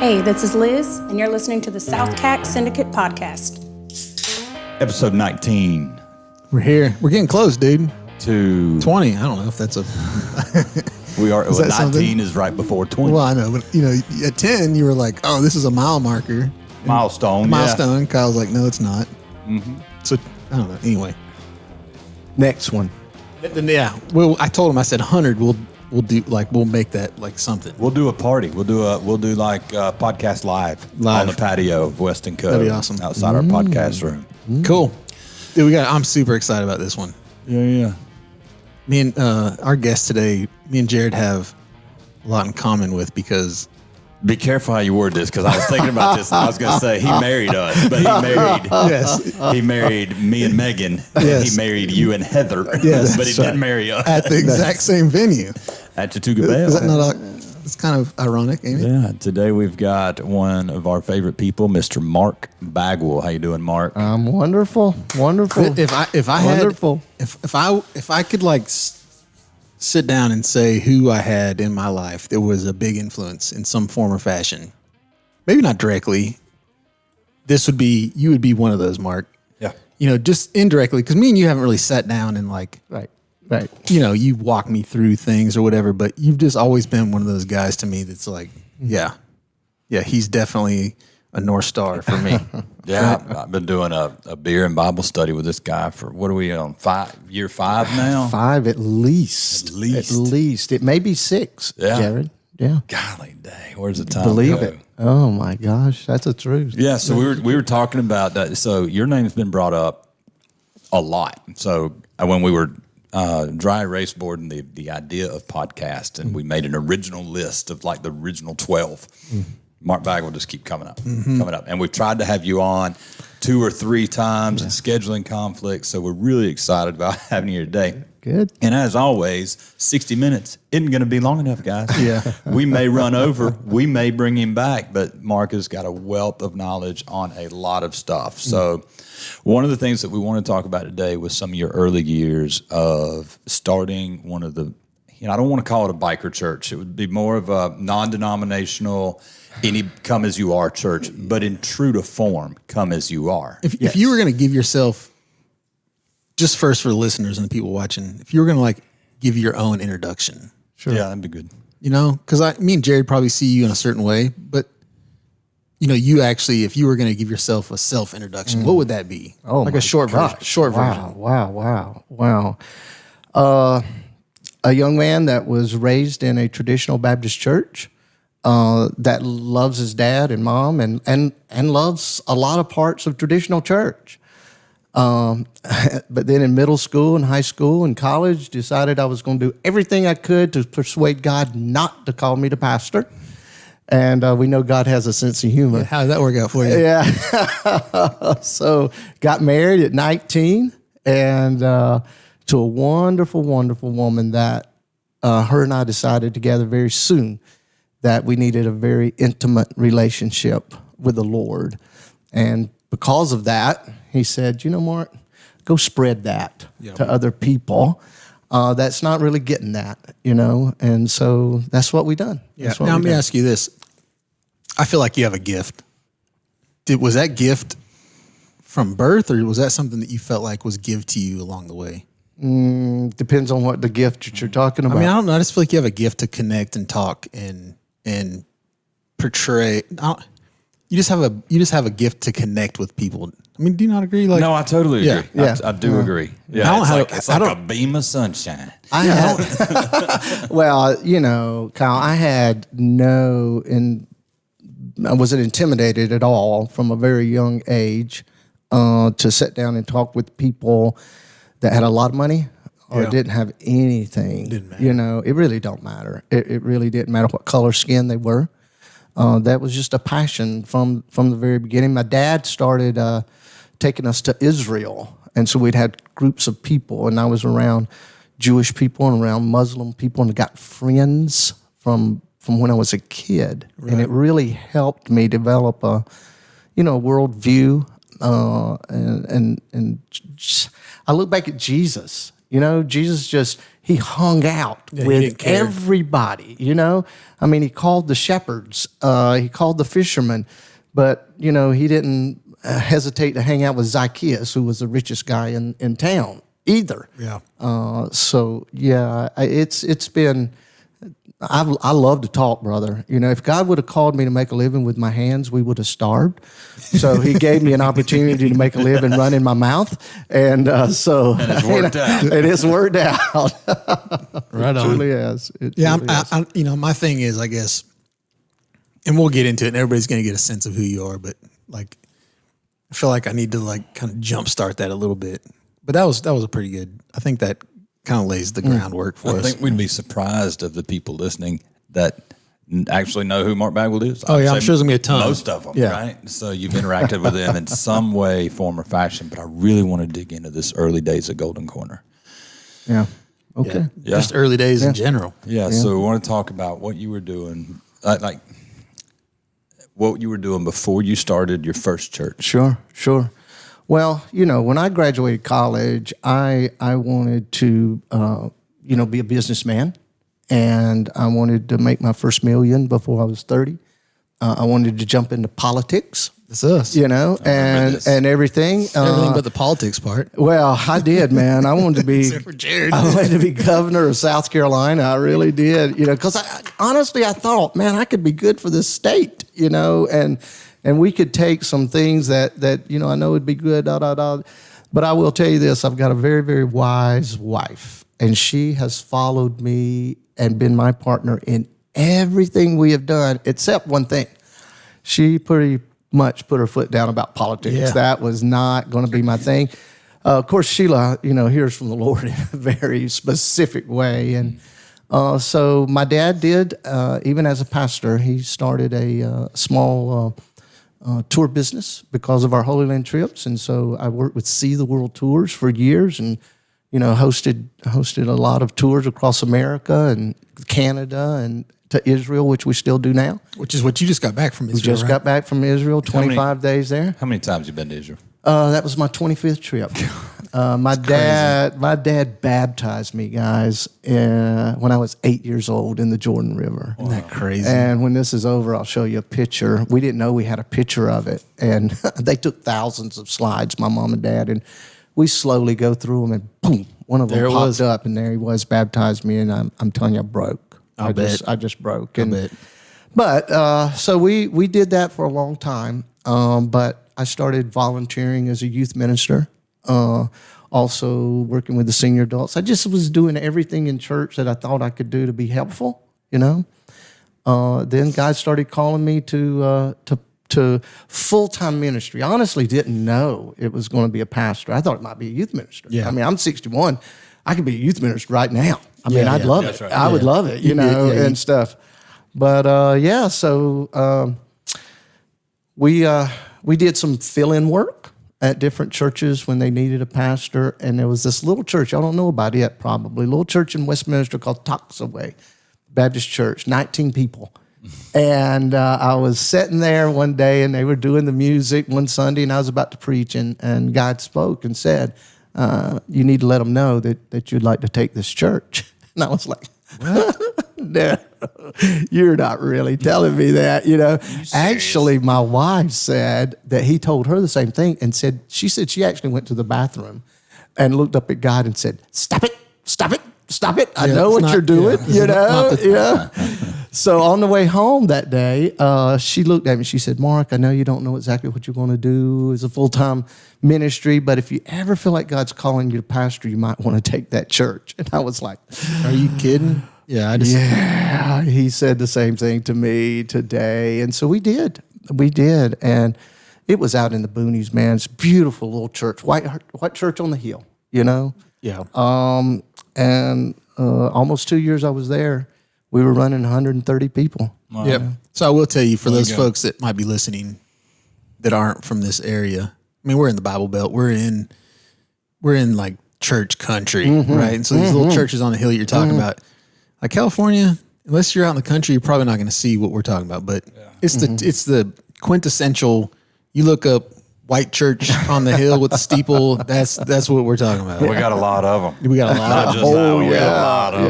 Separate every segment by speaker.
Speaker 1: Hey, this is Liz, and you're listening to the SouthCack Syndicate Podcast.
Speaker 2: Episode 19
Speaker 3: We're here. We're getting close, dude.
Speaker 2: to
Speaker 3: 20. I don't know if that's a...
Speaker 2: we are.
Speaker 3: Is
Speaker 2: Well,
Speaker 3: that
Speaker 2: 19
Speaker 3: something?
Speaker 2: is right before 20.
Speaker 3: Well, I know, but, at 10, you were like, oh, this is a mile marker.
Speaker 2: Milestone.
Speaker 3: Milestone. Kyle's like, no, it's not. Mm-hmm. So, I don't know. Anyway.
Speaker 4: Next one.
Speaker 3: Then, yeah. Well, I told him, I said, 100, we'll do, we'll make that, something.
Speaker 2: We'll do a party. We'll do podcast live on the patio of Weston Cove.
Speaker 3: That'd be awesome.
Speaker 2: Outside our podcast room.
Speaker 3: Cool. Dude, I'm super excited about this one.
Speaker 2: Yeah.
Speaker 3: Me and our guest today, me and Jared have a lot in common with because...
Speaker 2: Be careful how you word this, because I was thinking about this. I was going to say he married us, but he married me and Megan.
Speaker 3: Yes.
Speaker 2: He married you and Heather.
Speaker 3: Yes,
Speaker 2: But he didn't marry us
Speaker 3: at the exact same venue.
Speaker 2: at Chattooga Bell.
Speaker 3: Is that not it's kind of ironic, ain't it?
Speaker 2: Yeah. Today we've got one of our favorite people, Mr. Mark Bagwell. How you doing, Mark?
Speaker 4: I'm wonderful.
Speaker 3: If I
Speaker 4: Wonderful.
Speaker 3: had if I could sit down and say who I had in my life that was a big influence in some form or fashion, maybe not directly, you would be one of those, Mark.
Speaker 2: Yeah.
Speaker 3: Just indirectly, because me and you haven't really sat down and
Speaker 4: Right.
Speaker 3: you walk me through things or whatever, but you've just always been one of those guys to me that's like, yeah, he's definitely a North Star for me.
Speaker 2: Yeah, I've been doing a beer and Bible study with this guy for, what are we on, year 5 now?
Speaker 4: 5 at least.
Speaker 2: At least.
Speaker 4: At least. It may be 6,
Speaker 2: Yeah.
Speaker 4: Jared. Yeah.
Speaker 2: Golly dang, where's the time
Speaker 4: Believe
Speaker 2: go?
Speaker 4: it. Oh, my gosh. That's the truth.
Speaker 2: Yeah, so we were talking about that. So your name's been brought up a lot. So when we were dry erase boarding the idea of podcast, and we made an original list of the original 12. Mark Bagwell just keep coming up. And we've tried to have you on 2 or 3 times, and scheduling conflicts. So we're really excited about having you here today.
Speaker 4: Good.
Speaker 2: And as always, 60 minutes isn't going to be long enough, guys.
Speaker 3: Yeah.
Speaker 2: We may run over. We may bring him back. But Mark has got a wealth of knowledge on a lot of stuff. So one of the things that we want to talk about today was some of your early years of starting one of the, I don't want to call it a biker church. It would be more of a non-denominational, any come as you are church, but in true to form, come as you are.
Speaker 3: If you were going to give yourself, just first for the listeners and the people watching, if you were going to give your own introduction.
Speaker 2: Sure. Yeah, that'd be good.
Speaker 3: Because me and Jared probably see you in a certain way, but you actually, if you were going to give yourself a self introduction, what would that be?
Speaker 4: Oh,
Speaker 3: a short version. Short version.
Speaker 4: Wow. A young man that was raised in a traditional Baptist church, that loves his dad and mom and loves a lot of parts of traditional church. But then in middle school and high school and college, decided I was going to do everything I could to persuade God not to call me the pastor. And we know God has a sense of humor.
Speaker 3: How did that work out for you?
Speaker 4: Yeah. So got married at 19 and to a wonderful, wonderful woman that her and I decided together very soon that we needed a very intimate relationship with the Lord. And because of that, he said, Mark, go spread that to other people. That's not really getting that, and so that's what we done.
Speaker 3: Yeah. Now, let me ask you this. I feel like you have a gift. Was that gift from birth, or was that something that you felt like was given to you along the way?
Speaker 4: Depends on what the gift that you're talking about.
Speaker 3: I don't know. I just feel like you have a gift to connect and talk and portray. You just have a gift to connect with people. Do you not agree?
Speaker 2: No, I totally agree.
Speaker 4: Yeah.
Speaker 2: I do agree. Yeah, it's like a beam of sunshine.
Speaker 4: Well, Kyle, I wasn't intimidated at all from a very young age to sit down and talk with people that had a lot of money or didn't have anything.
Speaker 3: Didn't matter.
Speaker 4: It really don't matter. It really didn't matter what color skin they were. That was just a passion from the very beginning. My dad started taking us to Israel, and so we'd had groups of people, and I was around Jewish people and around Muslim people, and I got friends from when I was a kid, and it really helped me develop a worldview. And I look back at Jesus Jesus he hung out
Speaker 3: he
Speaker 4: with
Speaker 3: didn't care.
Speaker 4: everybody, I mean, he called the shepherds, he called the fishermen, but, he didn't hesitate to hang out with Zacchaeus, who was the richest guy in town either.
Speaker 3: Yeah.
Speaker 4: It's been, I love to talk, brother. If God would have called me to make a living with my hands, we would have starved. So he gave me an opportunity to make a living running my mouth. And so
Speaker 2: And it's worked out.
Speaker 4: And it's worked out.
Speaker 3: Right on.
Speaker 4: It truly has. It
Speaker 3: Yeah,
Speaker 4: truly has.
Speaker 3: my thing is, I guess, and we'll get into it, and everybody's going to get a sense of who you are, but like, I feel like I need to like kind of jumpstart that a little bit. But that was a pretty good. I think that kind of lays the groundwork for
Speaker 2: I
Speaker 3: us.
Speaker 2: think we'd be surprised of the people listening that actually know who Mark Bagwell is.
Speaker 3: Oh,
Speaker 2: I'd
Speaker 3: yeah, I'm
Speaker 2: say
Speaker 3: sure there's gonna be a ton.
Speaker 2: Most of them,
Speaker 3: Yeah.
Speaker 2: right? So you've interacted with them in some way, form, or fashion. But I really want to dig into this early days of Golden Corner.
Speaker 4: Yeah. Okay.
Speaker 2: Yeah.
Speaker 3: Just early days in general.
Speaker 2: Yeah. So we want to talk about what you were doing, like what you were doing before you started your first church.
Speaker 4: Sure. Well, when I graduated college, I wanted to, be a businessman, and I wanted to make my first million before I was 30. I wanted to jump into politics,
Speaker 3: It's us.
Speaker 4: and
Speaker 2: this.
Speaker 4: and everything.
Speaker 3: Everything but the politics part.
Speaker 4: Well, I did, man. I wanted to be.
Speaker 3: Except for Jared.
Speaker 4: I wanted to be governor of South Carolina. I really did. Because honestly, I thought, man, I could be good for this state. And we could take some things that I know would be good. But I will tell you this: I've got a very, very wise wife, and she has followed me and been my partner in everything we have done, except one thing. She pretty much put her foot down about politics.
Speaker 3: Yeah.
Speaker 4: That was not going to be my thing. Of course, Sheila, hears from the Lord in a very specific way. And so my dad did, even as a pastor, he started a small tour business because of our Holy Land trips. And so I worked with See the World Tours for years and, hosted a lot of tours across America and Canada and to Israel, which we still do now.
Speaker 3: Which is what you just got back from Israel,
Speaker 4: Just got back from Israel, 25 days there.
Speaker 2: How many times you been to Israel?
Speaker 4: That was my 25th trip. My dad baptized me, guys, when I was 8 years old in the Jordan River.
Speaker 3: Isn't that crazy?
Speaker 4: And when this is over, I'll show you a picture. We didn't know we had a picture of it. And they took thousands of slides, my mom and dad, and we slowly go through them, and boom, one of them
Speaker 3: There it
Speaker 4: popped
Speaker 3: was.
Speaker 4: up, and there he was, baptized me, and I'm telling you, I broke. I just broke.
Speaker 3: I bet.
Speaker 4: But so we did that for a long time. But I started volunteering as a youth minister, also working with the senior adults. I just was doing everything in church that I thought I could do to be helpful. Then God started calling me to full-time ministry. I honestly didn't know it was going to be a pastor. I thought it might be a youth minister.
Speaker 3: Yeah.
Speaker 4: I mean, I'm 61. I could be a youth minister right now. I mean,
Speaker 3: Yeah,
Speaker 4: I'd
Speaker 3: yeah.
Speaker 4: love
Speaker 2: That's
Speaker 4: it.
Speaker 2: right.
Speaker 4: I would love it, and stuff. But so we did some fill-in work at different churches when they needed a pastor, and there was this little church. I don't know about it probably. Little church in Westminster called Toxaway Baptist Church, 19 people. And I was sitting there one day, and they were doing the music one Sunday, and I was about to preach, and God spoke and said, you need to let them know that you'd like to take this church. And I was like, no, you're not really telling me that, Actually, my wife said that he told her the same thing and she said she actually went to the bathroom and looked up at God and said, stop it. I know what you're doing, So on the way home that day, she looked at me. She said, Mark, I know you don't know exactly what you're going to do as a full-time ministry, but if you ever feel like God's calling you to pastor, you might want to take that church. And I was like,
Speaker 3: Are you kidding? Yeah,
Speaker 4: yeah, he said the same thing to me today. And so we did. And it was out in the boonies, man. It's a beautiful little church, white church on the hill,
Speaker 3: Yeah.
Speaker 4: And almost 2 years I was there, we were running 130 people.
Speaker 2: Wow.
Speaker 3: Yep. So I will tell you, for
Speaker 2: There you
Speaker 3: those
Speaker 2: go.
Speaker 3: folks that might be listening that aren't from this area, I mean, we're in the Bible Belt. We're in like church country, right? And so these little churches on the hill you're talking about, like California, unless you're out in the country, you're probably not going to see what we're talking about. But it's the quintessential. You look up white church on the hill with the steeple. That's what we're talking about.
Speaker 2: We got a lot of them.
Speaker 3: We got a lot
Speaker 2: Not
Speaker 3: of
Speaker 2: just that, we got a lot of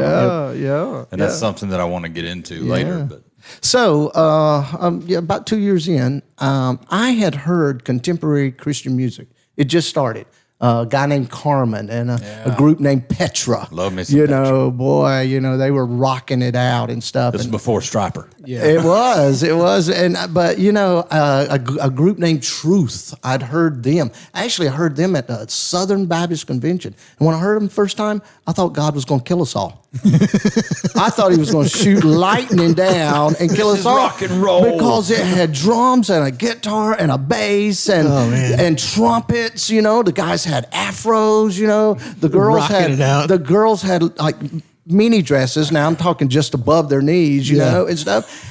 Speaker 2: them.
Speaker 4: Yeah.
Speaker 2: And that's something that I want to get into later. But
Speaker 4: So, about 2 years in, I had heard contemporary Christian music. It just started. A guy named Carmen and a group named Petra.
Speaker 2: Love me some
Speaker 4: Petra. Boy, they were rocking it out and stuff.
Speaker 2: this is before Striper.
Speaker 4: Yeah. It was, but a group named Truth, I'd heard them. Actually, I heard them at the Southern Baptist Convention. And when I heard them the first time, I thought God was going to kill us all. I thought he was going to shoot lightning down and kill us all.
Speaker 2: Rock and roll.
Speaker 4: Because it had drums and a guitar and a bass and trumpets, The guys had afros, The girls had like mini dresses. Now I'm talking just above their knees, and stuff.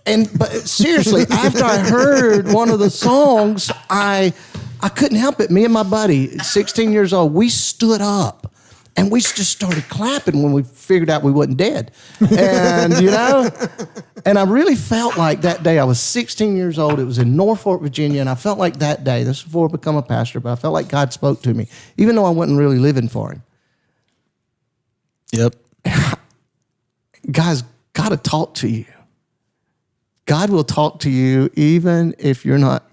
Speaker 4: But seriously, after I heard one of the songs, I couldn't help it. Me and my buddy, 16 years old, we stood up and we just started clapping when we figured out we wasn't dead. And, and I really felt like that day, I was 16 years old. It was in Norfolk, Virginia. And I felt like that day, this was before I become a pastor, but I felt like God spoke to me, even though I wasn't really living for him.
Speaker 3: Yep.
Speaker 4: Guys, God will talk to you. God will talk to you even if you're not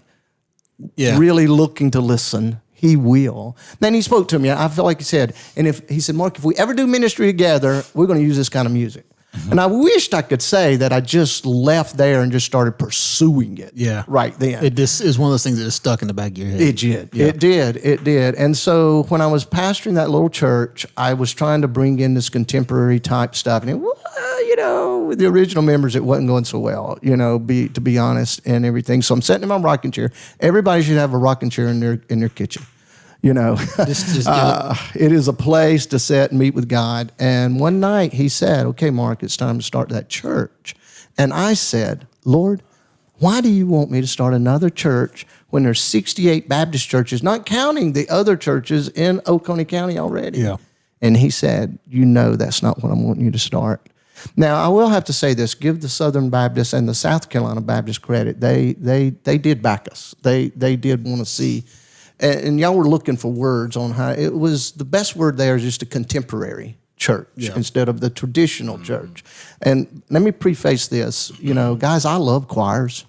Speaker 4: really looking to listen. He will. Then he spoke to me. I felt like he said, he said, Mark, if we ever do ministry together, we're going to use this kind of music. Mm-hmm. And I wished I could say that I just left there and just started pursuing it. Right then.
Speaker 3: It just is one of those things that is stuck in the back of your head.
Speaker 4: It did. Yeah. It did. And so when I was pastoring that little church, I was trying to bring in this contemporary type stuff. And with the original members, it wasn't going so well, to be honest, and everything. So I'm sitting in my rocking chair. Everybody should have a rocking chair in their kitchen. It is a place to sit and meet with God. And one night he said, okay, Mark, it's time to start that church. And I said, Lord, why do you want me to start another church when there's 68 Baptist churches, not counting the other churches in Oconee County already?
Speaker 3: Yeah.
Speaker 4: And he said, that's not what I'm wanting you to start. Now, I will have to say this, give the Southern Baptist and the South Carolina Baptist credit. They did back us. They did want to see. And y'all were looking for words on how it was. The best word there is just a contemporary church instead of the traditional church. And let me preface this, guys, I love choirs.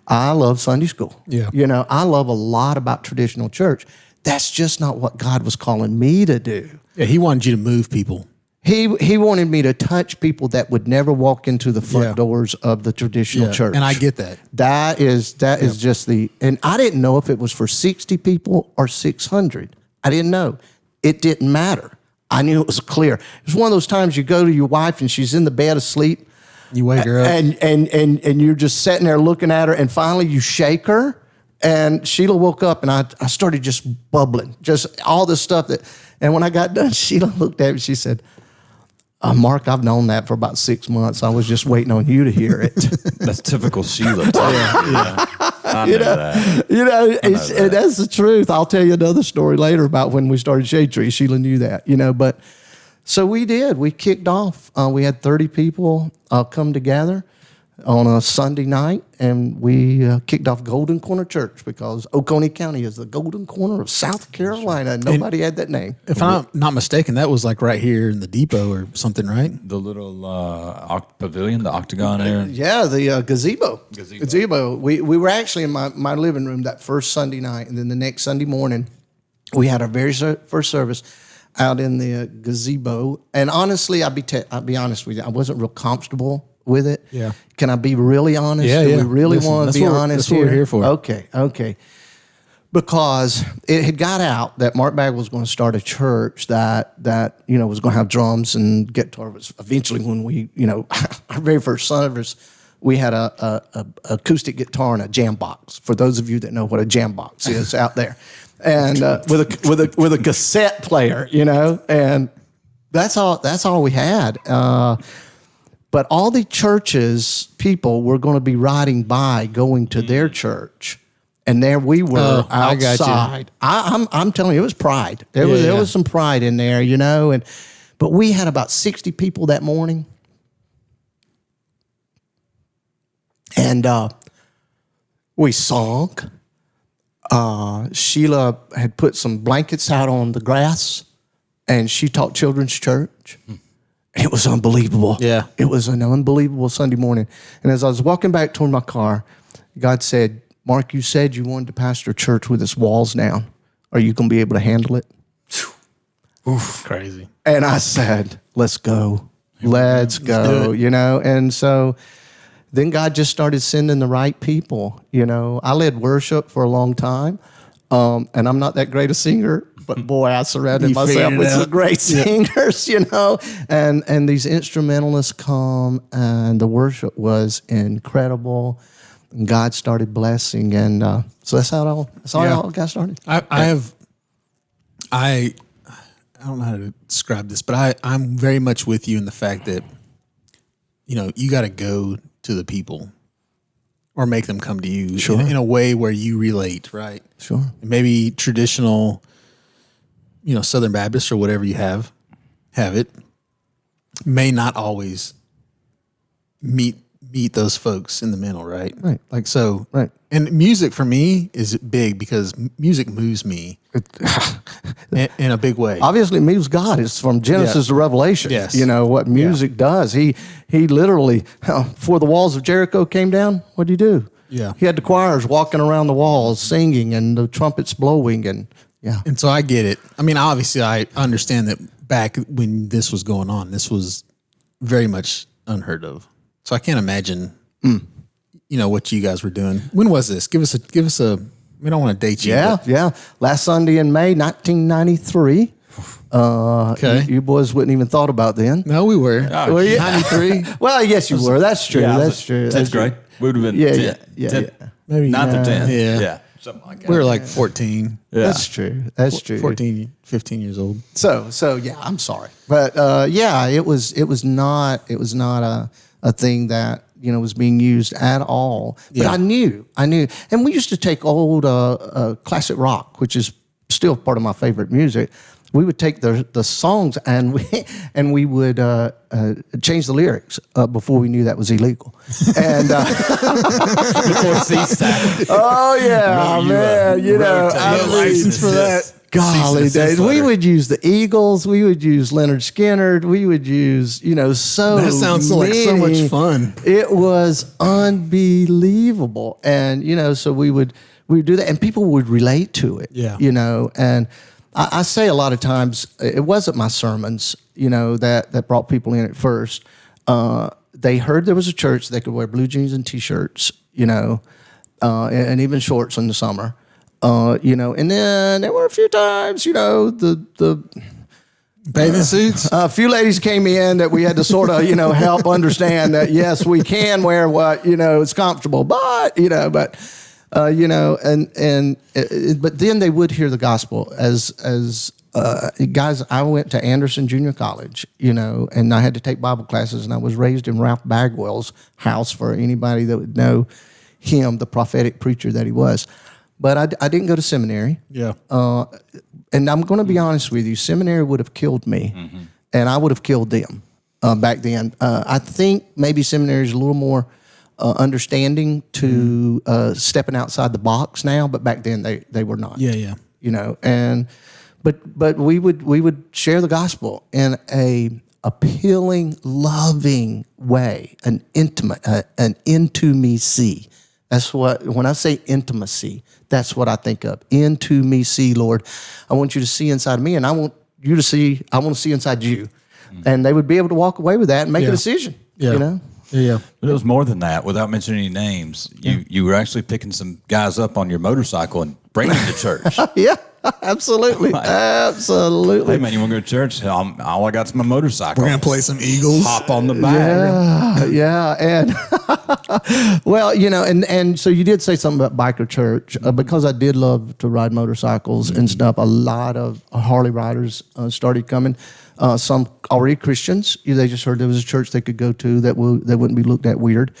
Speaker 4: I love Sunday school.
Speaker 3: Yeah.
Speaker 4: I love a lot about traditional church. That's just not what God was calling me to do.
Speaker 3: Yeah, he wanted you to move people.
Speaker 4: He wanted me to touch people that would never walk into the front doors of the traditional church.
Speaker 3: And I get that.
Speaker 4: That is just and I didn't know if it was for 60 people or 600. I didn't know. It didn't matter. I knew it was clear. It was one of those times you go to your wife and she's in the bed asleep.
Speaker 3: You wake her up.
Speaker 4: And you're just sitting there looking at her, and finally you shake her. And Sheila woke up, and I started just bubbling, just all this stuff and when I got done, Sheila looked at me, she said, Mark, I've known that for about 6 months. I was just waiting on you to hear it.
Speaker 2: That's typical Sheila. I know that.
Speaker 4: And that's the truth. I'll tell you another story later about when we started Shade Tree. Sheila knew that, but so we did. We kicked off. We had 30 people come together on a Sunday night, and we kicked off Golden Corner Church because Oconee County is the Golden Corner of South Carolina. Nobody had that name.
Speaker 3: If I'm not mistaken, that was like right here in the depot or something, right?
Speaker 2: The little pavilion, the octagon there.
Speaker 4: Yeah, the gazebo. Gazebo. We were actually in my living room that first Sunday night, and then the next Sunday morning, we had our very first service out in the gazebo. And honestly, I'll be honest with you, I wasn't real comfortable with it.
Speaker 3: Yeah.
Speaker 4: Can I be really honest?
Speaker 3: Yeah,
Speaker 4: Do
Speaker 3: yeah.
Speaker 4: we really want to be honest
Speaker 3: That's what we're here for.
Speaker 4: Okay. Because it had got out that Mark Bagwell was going to start a church that was going to have drums and guitar. Eventually, when we, our very first service, we had a acoustic guitar and a jam box. For those of you that know what a jam box is out there, and with a cassette player, and that's all we had. But all the churches, people were going to be riding by, going to their church, and there we were outside. I'm telling you, it was pride. There was some pride in there, but we had about 60 people that morning, and we sung. Sheila had put some blankets out on the grass, and she taught children's church. It was unbelievable.
Speaker 3: Yeah.
Speaker 4: It was an unbelievable Sunday morning. And as I was walking back toward my car, God said, Mark, you said you wanted to pastor a church with its walls down. Are you going to be able to handle it?
Speaker 3: Oof, crazy.
Speaker 4: And I said, let's go. Let's go, And so then God just started sending the right people, I led worship for a long time, and I'm not that great a singer, but boy, I surrounded myself with some great singers, and these instrumentalists come, and the worship was incredible, and God started blessing, and so that's how it all got started.
Speaker 3: I don't know how to describe this, but I'm very much with you in the fact that, you got to go to the people or make them come to you in a way where you relate, right?
Speaker 4: Sure.
Speaker 3: Maybe traditional, Southern Baptist or whatever you have it, may not always meet those folks in the middle, right?
Speaker 4: Right.
Speaker 3: Like so.
Speaker 4: Right.
Speaker 3: And music for me is big because music moves me in a big way.
Speaker 4: Obviously, it moves God. It's from Genesis to Revelation.
Speaker 3: Yes.
Speaker 4: What music does. He literally, before the walls of Jericho came down, what did he do?
Speaker 3: Yeah.
Speaker 4: He had the choirs walking around the walls, singing, and the trumpets blowing, and
Speaker 3: And so I get it. I mean, obviously, I understand that back when this was going on, this was very much unheard of. So I can't imagine, what you guys were doing. When was this? Give us a. We don't want to date you.
Speaker 4: Yeah. Last Sunday in May, 1993.
Speaker 3: Okay.
Speaker 4: You boys wouldn't even thought about then.
Speaker 3: No, we were.
Speaker 2: Oh,
Speaker 4: Were you?
Speaker 3: 93.
Speaker 4: Well, yes, you were. That's true.
Speaker 2: Yeah,
Speaker 4: That's true.
Speaker 2: 10th grade. We would have been
Speaker 4: Yeah,
Speaker 2: 10,
Speaker 4: yeah.
Speaker 2: 10,
Speaker 3: Maybe
Speaker 2: 9th or 10th.
Speaker 3: Yeah.
Speaker 2: Something like that.
Speaker 3: We were like 14.
Speaker 2: Yeah.
Speaker 4: That's true. That's true.
Speaker 3: 14, 15 years old.
Speaker 4: So yeah, I'm sorry, but it was not a thing that was being used at all. But
Speaker 3: Yeah.
Speaker 4: I knew, and we used to take old classic rock, which is still part of my favorite music. We would take the songs and we would change the lyrics before we knew that was illegal. And
Speaker 2: Before C-Stack.
Speaker 4: oh yeah, man,
Speaker 3: license for that.
Speaker 4: Golly days. We would use the Eagles. We would use Leonard Skinner. We would use, so
Speaker 3: That sounds like so
Speaker 4: many.
Speaker 3: much fun.
Speaker 4: It was unbelievable. And, so we would do that and people would relate to it.
Speaker 3: Yeah.
Speaker 4: And I say a lot of times, it wasn't my sermons, that brought people in at first. They heard there was a church they could wear blue jeans and T-shirts, and even shorts in the summer. And then there were a few times, the
Speaker 3: Bathing suits?
Speaker 4: a few ladies came in that we had to sort of, help understand that, yes, we can wear what, is comfortable, but then they would hear the gospel as guys. I went to Anderson Junior College, and I had to take Bible classes, and I was raised in Ralph Bagwell's house for anybody that would know him, the prophetic preacher that he was. But I didn't go to seminary.
Speaker 3: Yeah.
Speaker 4: And I'm going to be honest with you, seminary would have killed me, and I would have killed them back then. I think maybe seminary is a little more understanding to stepping outside the box now, but back then they were not.
Speaker 3: Yeah.
Speaker 4: And but we would share the gospel in a appealing, loving way, an intimate, an intimacy. That's what, when I say intimacy, that's what I think of. Into me, see, Lord. I want you to see inside me, and I want to see inside you. And they would be able to walk away with that and make a decision.
Speaker 3: Yeah. Yeah.
Speaker 2: But it was more than that. Without mentioning any names, you were actually picking some guys up on your motorcycle and bringing them to church.
Speaker 4: Yeah, absolutely. Absolutely.
Speaker 2: Hey, man, you want to go to church? All I got's my motorcycle.
Speaker 3: We're going to play some Eagles.
Speaker 2: Hop on the back.
Speaker 4: Yeah. And well, and so you did say something about biker church because I did love to ride motorcycles and stuff. A lot of Harley riders started coming. Some already Christians. They just heard there was a church they could go to that wouldn't be looked at weird.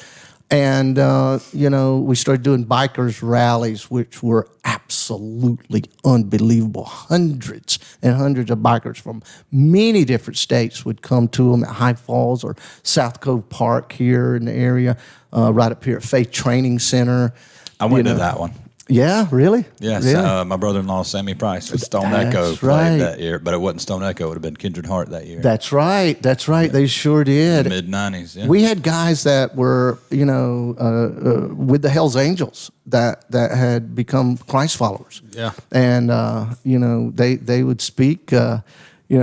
Speaker 4: And, we started doing bikers rallies, which were absolutely unbelievable. Hundreds and hundreds of bikers from many different states would come to them at High Falls or South Cove Park here in the area, right up here at Faith Training Center.
Speaker 2: I went to that one.
Speaker 4: Yeah, really?
Speaker 2: Yes,
Speaker 4: Really?
Speaker 2: my brother-in-law, Sammy Price, with Stone
Speaker 4: That's
Speaker 2: Echo played
Speaker 4: right.
Speaker 2: that year. But it wasn't Stone Echo. It would have been Kindred Heart that year.
Speaker 4: That's right. That's right. They sure did.
Speaker 2: Mid-90s, yeah.
Speaker 4: We had guys that were, with the Hells Angels that had become Christ followers.
Speaker 3: Yeah.
Speaker 4: And, they would speak, we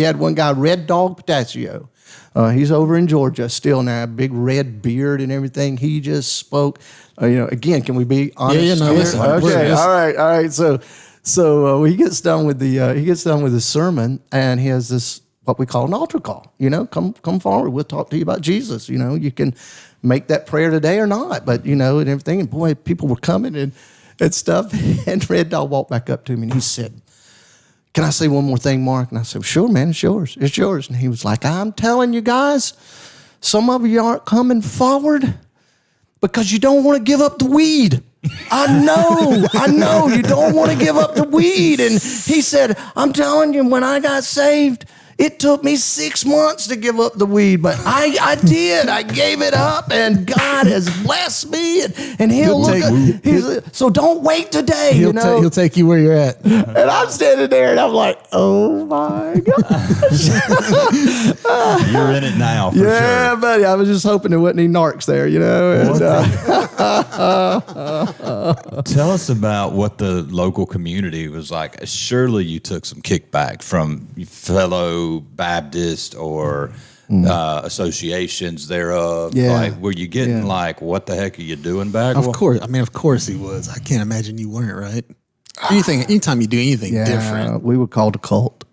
Speaker 4: had one guy, Red Dog Potasio. He's over in Georgia still now, big red beard and everything. He just spoke, again, can we be honest?
Speaker 3: Yeah, no,
Speaker 4: here?
Speaker 3: listen.
Speaker 4: Okay, all right. So he gets done with the sermon, and he has this, what we call an altar call. Come forward. We'll talk to you about Jesus. You can make that prayer today or not, but and everything. And boy, people were coming and stuff. And Red Dog walked back up to me and he said, "Can I say one more thing, Mark?" And I said, "Sure, man, it's yours. It's yours." And he was like, "I'm telling you guys, some of you aren't coming forward because you don't want to give up the weed. I know, you don't want to give up the weed." And he said, "I'm telling you, when I got saved, it took me 6 months to give up the weed, but I did. I gave it up, and God has blessed me, and so don't wait today,
Speaker 3: He'll take you where you're at.
Speaker 4: And I'm standing there, and I'm like, oh, my gosh.
Speaker 2: You're in it now, for
Speaker 4: Yeah,
Speaker 2: sure.
Speaker 4: buddy. I was just hoping there wasn't any narcs there, And,
Speaker 2: Tell us about what the local community was like. Surely you took some kickback from fellow Baptist or associations thereof.
Speaker 4: Yeah.
Speaker 2: Like, were you getting what the heck are you doing, Bagwell?
Speaker 3: Of course he was. I can't imagine you weren't, right? Anytime you do anything different.
Speaker 4: We were called a cult.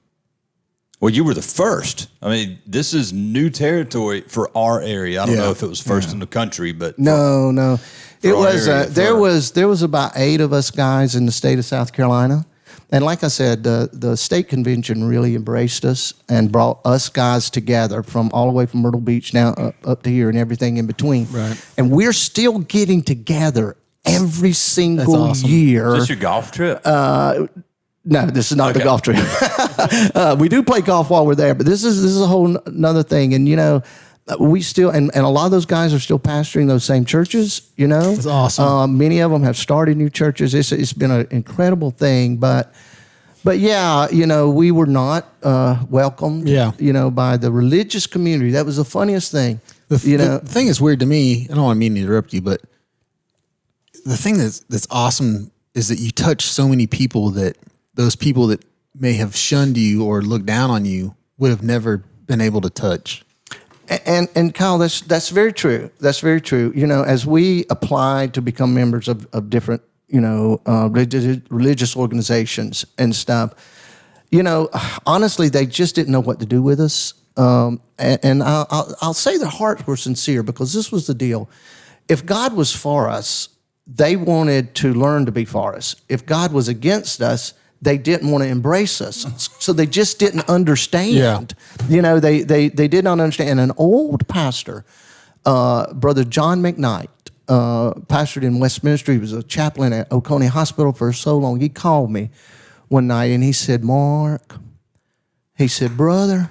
Speaker 2: Well, you were the first. I mean, this is new territory for our area. I don't know if it was first in the country, but
Speaker 4: No. It was
Speaker 2: area,
Speaker 4: there was about 8 of us guys in the state of South Carolina. And like I said, the state convention really embraced us and brought us guys together from all the way from Myrtle Beach now up to here and everything in between.
Speaker 3: Right.
Speaker 4: And we're still getting together every single year.
Speaker 2: Is this your golf trip?
Speaker 4: No, this is not the golf trip. We do play golf while we're there, but this is a whole another thing. And we still and a lot of those guys are still pastoring those same churches.
Speaker 3: It's awesome.
Speaker 4: Many of them have started new churches. It's been an incredible thing, but yeah, we were not welcomed.
Speaker 3: Yeah.
Speaker 4: By the religious community. That was the funniest thing.
Speaker 3: The thing that's weird to me, I don't want to mean to interrupt you, but the thing that's awesome is that you touch so many people that those people that may have shunned you or looked down on you would have never been able to touch.
Speaker 4: And Kyle, that's very true. That's very true. As we applied to become members of different, religious organizations and stuff, honestly, they just didn't know what to do with us. And I'll say their hearts were sincere because this was the deal. If God was for us, they wanted to learn to be for us. If God was against us, they didn't want to embrace us. So they just didn't understand.
Speaker 3: Yeah.
Speaker 4: They did not understand. And an old pastor, Brother John McKnight, pastored in Westminster. He was a chaplain at Oconee Hospital for so long. He called me one night and he said, "Mark," he said, "brother,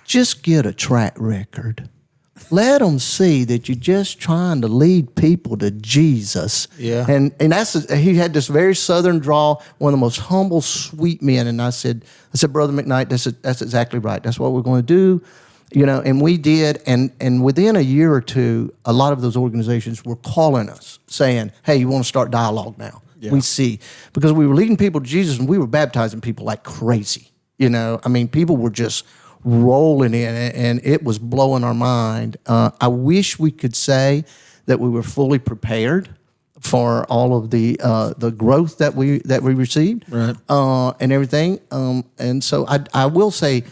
Speaker 4: just get a track record. Let them see that you're just trying to lead people to Jesus."
Speaker 3: Yeah.
Speaker 4: And he had this very southern drawl, one of the most humble, sweet men. And I said, "Brother McKnight, that's exactly right. That's what we're going to do." And we did. And within a year or two, a lot of those organizations were calling us saying, "Hey, you want to start dialogue now?" Yeah. We see. Because we were leading people to Jesus and we were baptizing people like crazy. People were just rolling in, and it was blowing our mind. I wish we could say that we were fully prepared for all of the growth that we received,
Speaker 3: right.
Speaker 4: And everything. And so I will say,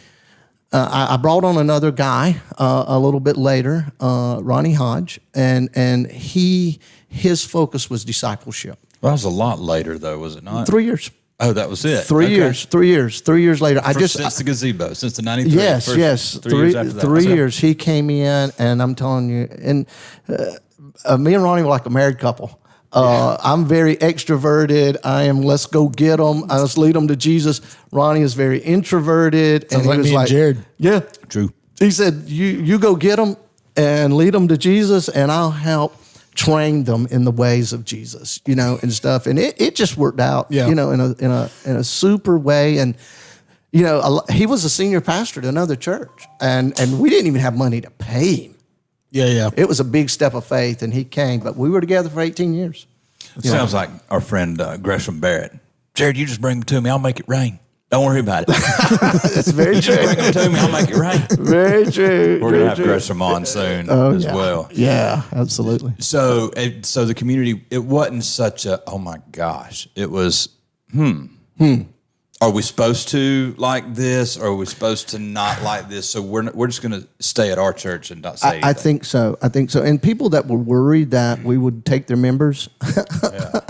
Speaker 4: I brought on another guy a little bit later, Ronnie Hodge, and his focus was discipleship.
Speaker 2: Well, that was a lot later, though, was it not?
Speaker 4: 3 years.
Speaker 2: Oh, that was it.
Speaker 4: 3 years. 3 years. 3 years later,
Speaker 2: Since the gazebo, since the 93.
Speaker 4: Yes.
Speaker 2: 3 years after that.
Speaker 4: 3 years. He came in, and I'm telling you, and me and Ronnie were like a married couple. I'm very extroverted. I am, let's go get them. Let's lead them to Jesus. Ronnie is very introverted.
Speaker 3: Sounds
Speaker 4: and
Speaker 3: like
Speaker 4: he was
Speaker 3: me and Jared.
Speaker 4: Yeah.
Speaker 2: True.
Speaker 4: He said, you go get them and lead them to Jesus, and I'll help trained them in the ways of Jesus, and stuff. And it just worked out, in a super way. And, he was a senior pastor at another church, and we didn't even have money to pay him.
Speaker 3: Yeah.
Speaker 4: It was a big step of faith, and he came, but we were together for 18 years.
Speaker 2: It sounds like our friend Gresham Barrett. Jared, you just bring them to me. I'll make it rain. Don't worry about it.
Speaker 4: That's very true.
Speaker 2: Just bring them to me. I'll make it rain.
Speaker 4: Very true.
Speaker 2: We're going to have Gresham on soon as well.
Speaker 4: Yeah, absolutely.
Speaker 2: So the community, it wasn't such a, oh my gosh. It was, Are we supposed to like this, or are we supposed to not like this? So we're just going to stay at our church and not say anything.
Speaker 4: I think so. And people that were worried that we would take their members,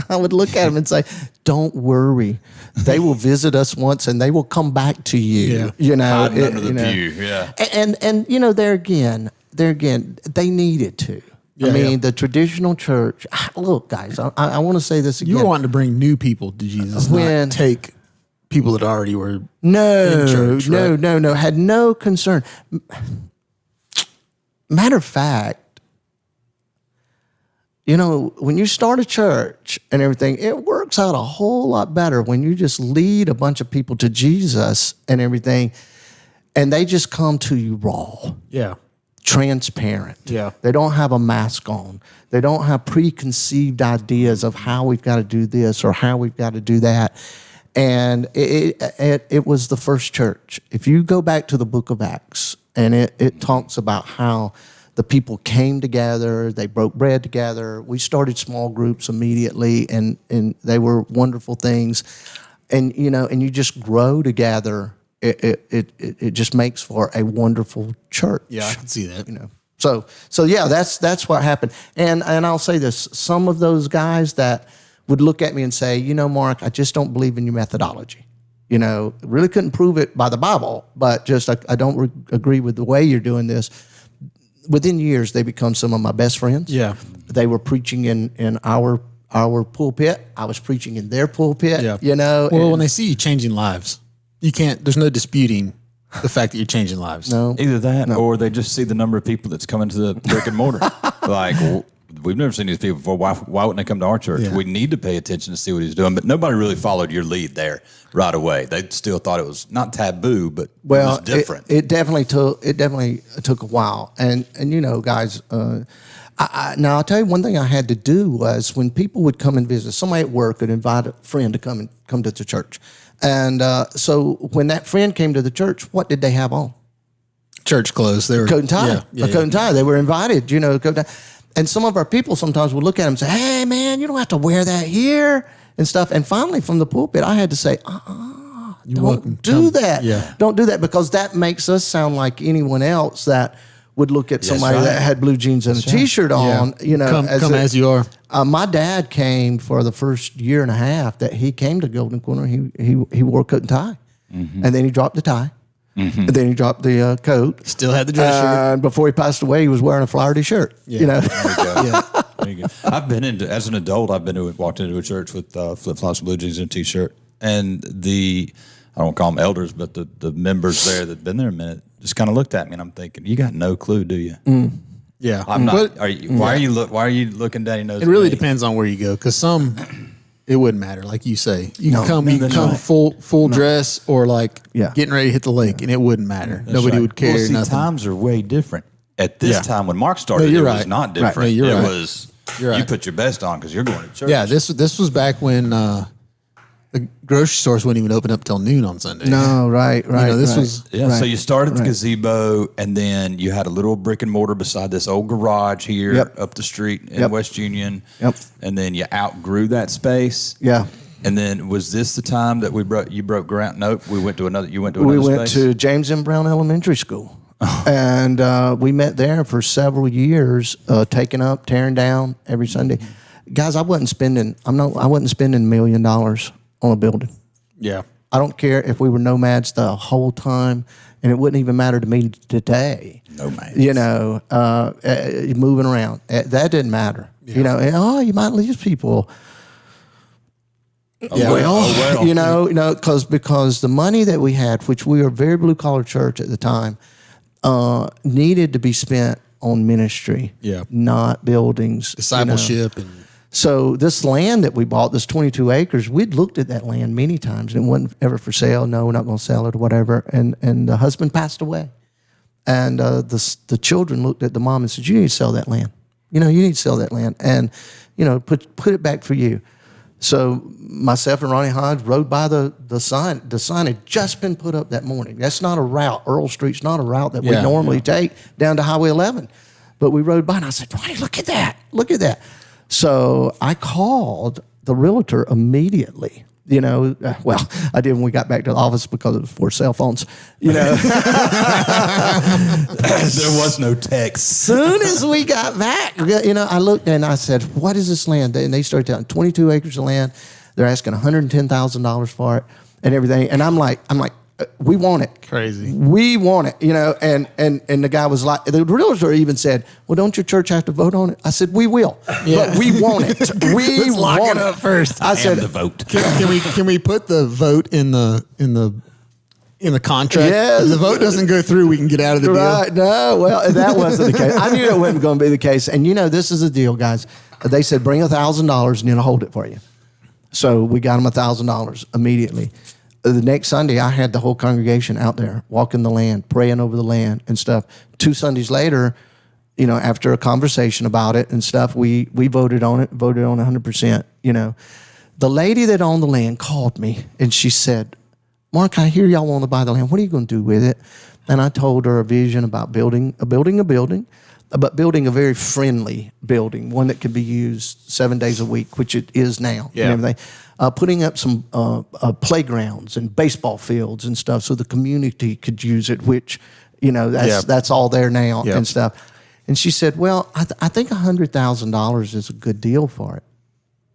Speaker 4: I would look at them and say, "Don't worry, they will visit us once, and they will come back to you."
Speaker 2: Hiding under the pew. Yeah,
Speaker 4: and there again, they needed to. I mean, the traditional church. Look, guys, I want to say this again.
Speaker 3: You were wanting to bring new people to Jesus, not take people that already were in church, right?
Speaker 4: No, had no concern. Matter of fact, when you start a church and everything, it works out a whole lot better when you just lead a bunch of people to Jesus and everything, and they just come to you raw.
Speaker 3: Yeah.
Speaker 4: Transparent.
Speaker 3: Yeah.
Speaker 4: They don't have a mask on. They don't have preconceived ideas of how we've got to do this or how we've got to do that. And it was the first church. If you go back to the book of Acts, and it talks about how the people came together, they broke bread together. We started small groups immediately, and they were wonderful things. And and you just grow together. It just makes for a wonderful church.
Speaker 3: Yeah, I can see that.
Speaker 4: So yeah, that's what happened. And I'll say this: some of those guys that would look at me and say, Mark, I just don't believe in your methodology. Really couldn't prove it by the Bible, but just I don't agree with the way you're doing this. Within years, they become some of my best friends.
Speaker 3: Yeah,
Speaker 4: they were preaching in our pulpit. I was preaching in their pulpit.
Speaker 3: Yeah. Well, when they see you changing lives, you can't. There's no disputing the fact that you're changing lives.
Speaker 4: No,
Speaker 2: either that or they just see the number of people that's coming to the brick and mortar. Like, well, we've never seen these people before. Why wouldn't they come to our church?
Speaker 3: Yeah.
Speaker 2: We need to pay attention to see what he's doing. But nobody really followed your lead there right away. They still thought it was not taboo, but it was different.
Speaker 4: It definitely took a while. And guys, now I'll tell you one thing I had to do was when people would come and visit, somebody at work would invite a friend to come to the church. And so when that friend came to the church, what did they have on?
Speaker 3: Church clothes. They were
Speaker 4: coat and tie.
Speaker 3: Yeah,
Speaker 4: coat and tie. They were invited, coat and tie. And some of our people sometimes would look at them and say, "Hey, man, you don't have to wear that here," and stuff. And finally, from the pulpit, I had to say, "Don't do that.
Speaker 3: Yeah.
Speaker 4: Don't do that," because that makes us sound like anyone else that would look at somebody that had blue jeans and a T-shirt on.
Speaker 3: Come as you are.
Speaker 4: My dad came for the first year and a half that he came to Golden Corner. He wore a coat and tie, and then he dropped the tie. Mm-hmm. And then he dropped the coat.
Speaker 3: Still had the dress shirt.
Speaker 4: And before he passed away, he was wearing a Flowery shirt.
Speaker 2: There you go. I've been as an adult, walked into a church with flip-flops, blue jeans, and a T-shirt. And I don't call them elders, but the members there that'd been there a minute just kind of looked at me, and I'm thinking, you got no clue, do you?
Speaker 3: Mm. Yeah.
Speaker 2: I'm not. Why are you looking down your nose?
Speaker 3: It really depends on where you go, because some it wouldn't matter, like you say. You can come full dress or getting ready to hit the lake, and it wouldn't matter. Nobody would care.
Speaker 2: Well, see,
Speaker 3: nothing.
Speaker 2: times are way different. At this time, when Mark started, it was not different.
Speaker 3: Right. No,
Speaker 2: it
Speaker 3: right.
Speaker 2: was you put your best on because you're going to church.
Speaker 3: Yeah, this was back when the grocery stores wouldn't even open up till noon on Sunday.
Speaker 4: No, right.
Speaker 3: This was
Speaker 2: So you started the gazebo, and then you had a little brick and mortar beside this old garage here up the street in West Union.
Speaker 4: Yep.
Speaker 2: And then you outgrew that space.
Speaker 4: Yeah.
Speaker 2: And then was this the time that you broke ground? Nope. We went to another. You went to another.
Speaker 4: We went
Speaker 2: space?
Speaker 4: to James M. Brown Elementary School, and we met there for several years, taking up, tearing down every Sunday. Guys, I wasn't spending $1 million on a building.
Speaker 3: Yeah.
Speaker 4: I don't care if we were nomads the whole time, and it wouldn't even matter to me today.
Speaker 2: Nomads.
Speaker 4: Moving around. That didn't matter.
Speaker 3: Yeah.
Speaker 4: You might lose people.
Speaker 2: Well.
Speaker 4: Because the money that we had, which we were a very blue collar church at the time, needed to be spent on ministry, not buildings,
Speaker 3: discipleship, and
Speaker 4: so this land that we bought, this 22 acres, we'd looked at that land many times and it wasn't ever for sale. No, we're not going to sell it or whatever. And the husband passed away. And the children looked at the mom and said, you need to sell that land. You need to sell that land and, put it back for you. So myself and Ronnie Hodge rode by the sign. The sign had just been put up that morning. That's not a route. Earl Street's not a route that we normally take down to Highway 11. But we rode by and I said, Ronnie, look at that. Look at that. So I called the realtor immediately. Well, I did when we got back to the office because it was before cell phones. There
Speaker 2: was no text.
Speaker 4: Soon as we got back, I looked and I said, "What is this land?" And they started telling 22 acres of land. They're asking $110,000 for it and everything. And I'm like, we want it.
Speaker 3: Crazy.
Speaker 4: We want it, and the guy was like, the realtor even said, well, don't your church have to vote on it? I said, we will, but we want it. We want it up first. I said,
Speaker 2: the vote.
Speaker 3: Can we put the vote in the contract?
Speaker 4: Yeah.
Speaker 3: If the vote doesn't go through, we can get out of the deal.
Speaker 4: Right. No, well, that wasn't the case. I knew that wasn't going to be the case. And this is the deal, guys. They said, bring $1,000 and then I'll hold it for you. So we got them $1,000 immediately. The next Sunday, I had the whole congregation out there walking the land, praying over the land and stuff. 2 Sundays later, after a conversation about it and stuff, we voted on it, voted on 100%. The lady that owned the land called me and she said, Mark, I hear y'all want to buy the land. What are you going to do with it? And I told her a vision about building a building, but building a very friendly building, one that could be used 7 days a week, which it is now and everything. Putting up some playgrounds and baseball fields and stuff so the community could use it, which, that's all there now and stuff. And she said, well, I think $100,000 is a good deal for it.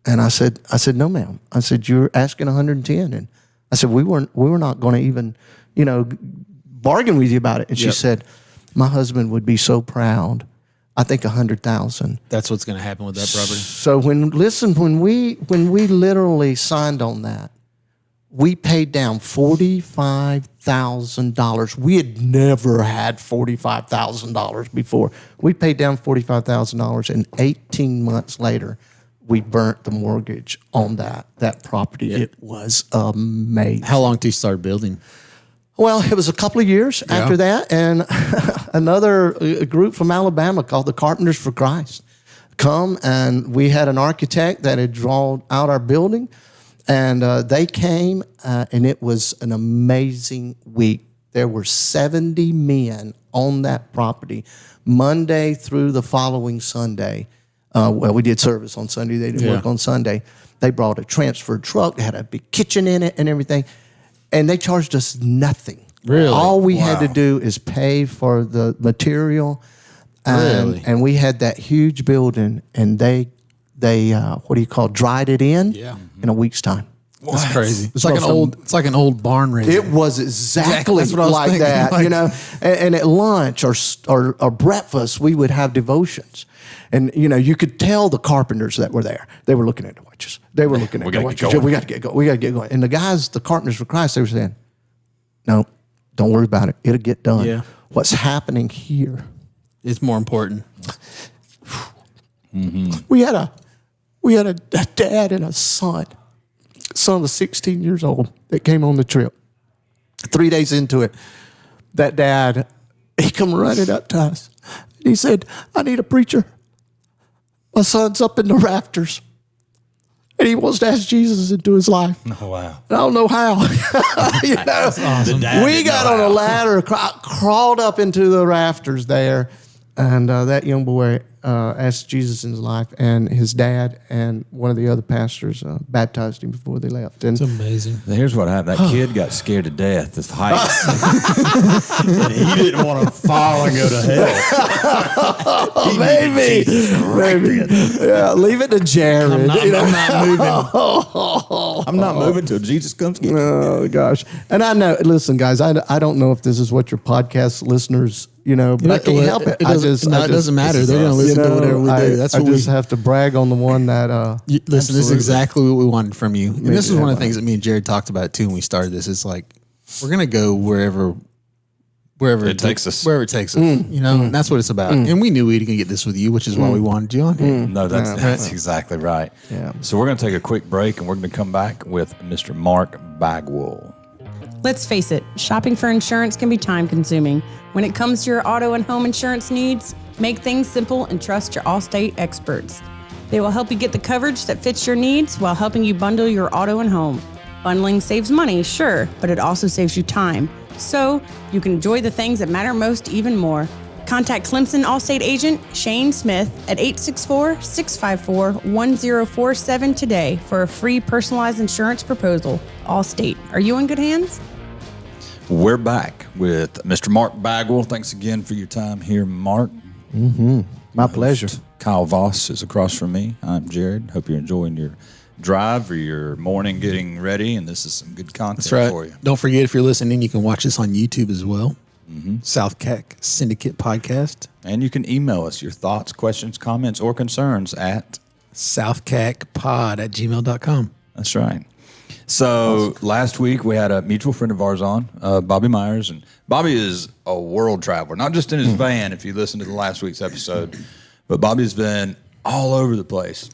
Speaker 4: And I said, no, ma'am. I said, you're asking 110. And I said, we were not going to even, bargain with you about it. And she said, my husband would be so proud. I think 100,000.
Speaker 3: That's what's going to happen with that property.
Speaker 4: So when we literally signed on that, we paid down $45,000. We had never had $45,000 before. We paid down $45,000, and 18 months later, we burnt the mortgage on that property. Yeah. It was amazing.
Speaker 3: How long till you start building?
Speaker 4: Well, it was a couple of years after that, and another group from Alabama called the Carpenters for Christ come, and we had an architect that had drawn out our building, and they came, and it was an amazing week. There were 70 men on that property, Monday through the following Sunday. Well, we did service on Sunday. They didn't work on Sunday. They brought a transferred truck. They had a big kitchen in it and everything. And they charged us nothing.
Speaker 3: Really?
Speaker 4: All we had to do is pay for the material. And we had that huge building, and they dried it in a week's time.
Speaker 3: That's crazy. It's like an old barn raising.
Speaker 4: It was exactly like that, And at lunch or breakfast, we would have devotions. And, you could tell the carpenters that were there. They were looking at the watches. They were looking at the watches. We got to get going. We got to get going. And the guys, the Carpenters for Christ, they were saying, no, don't worry about it. It'll get done. Yeah. What's happening here
Speaker 3: is more important.
Speaker 4: Mm-hmm. We had a dad and a son was 16 years old that came on the trip. 3 days into it, that dad, he come running up to us. And he said, I need a preacher. My son's up in the rafters, and he wants to ask Jesus into his life.
Speaker 2: Oh, wow.
Speaker 4: And I don't know how. That's awesome. We got on a ladder, crawled up into the rafters there, and that young boy asked Jesus in his life, and his dad and one of the other pastors baptized him before they left. And
Speaker 3: it's amazing.
Speaker 2: Here's what happened. That kid got scared to death of heights. And he didn't want to fall and go to hell.
Speaker 4: Maybe. Yeah, leave it to Jared.
Speaker 3: I'm not moving.
Speaker 2: I'm not moving till Jesus comes get me.
Speaker 4: Oh, gosh. And I know, listen, guys, I don't know if this is what your podcast listeners, but I can't help it.
Speaker 3: It doesn't matter. They're going to listen to whatever we do. That's what
Speaker 4: I just have to brag on the one that.
Speaker 3: Listen, this is exactly what we wanted from you. And this is one of the things that me and Jared talked about too when we started this. It's like we're going to go wherever wherever
Speaker 2: it takes us.
Speaker 3: Wherever it takes us. You know, and that's what it's about. And we knew we were going to get this with you, which is why we wanted you on here.
Speaker 2: No, that's exactly right.
Speaker 4: Yeah.
Speaker 2: So we're going to take a quick break, and we're going to come back with Mr. Mark Bagwell.
Speaker 1: Let's face it, shopping for insurance can be time consuming. When it comes to your auto and home insurance needs, make things simple and trust your Allstate experts. They will help you get the coverage that fits your needs while helping you bundle your auto and home. Bundling saves money, sure, but it also saves you time. So you can enjoy the things that matter most even more. Contact Clemson Allstate agent Shane Smith at 864-654-1047 today for a free personalized insurance proposal. Allstate, are you in good hands?
Speaker 2: We're back with Mr. Mark Bagwell. Thanks again for your time here, Mark.
Speaker 4: My pleasure.
Speaker 2: Kyle Voss is across from me. I'm Jared. Hope you're enjoying your drive or your morning getting ready, and this is some good content
Speaker 3: That's right.
Speaker 2: for you.
Speaker 3: Don't forget, if you're listening, you can watch this on YouTube as well. SouthCack Syndicate Podcast.
Speaker 2: And you can email us your thoughts, questions, comments, or concerns at
Speaker 3: SouthCackPod@gmail.com.
Speaker 2: That's right. So last week we had a mutual friend of ours on, Bobby Myers, and Bobby is a world traveler, not just in his van, if you listen to the last week's episode, but Bobby's been all over the place.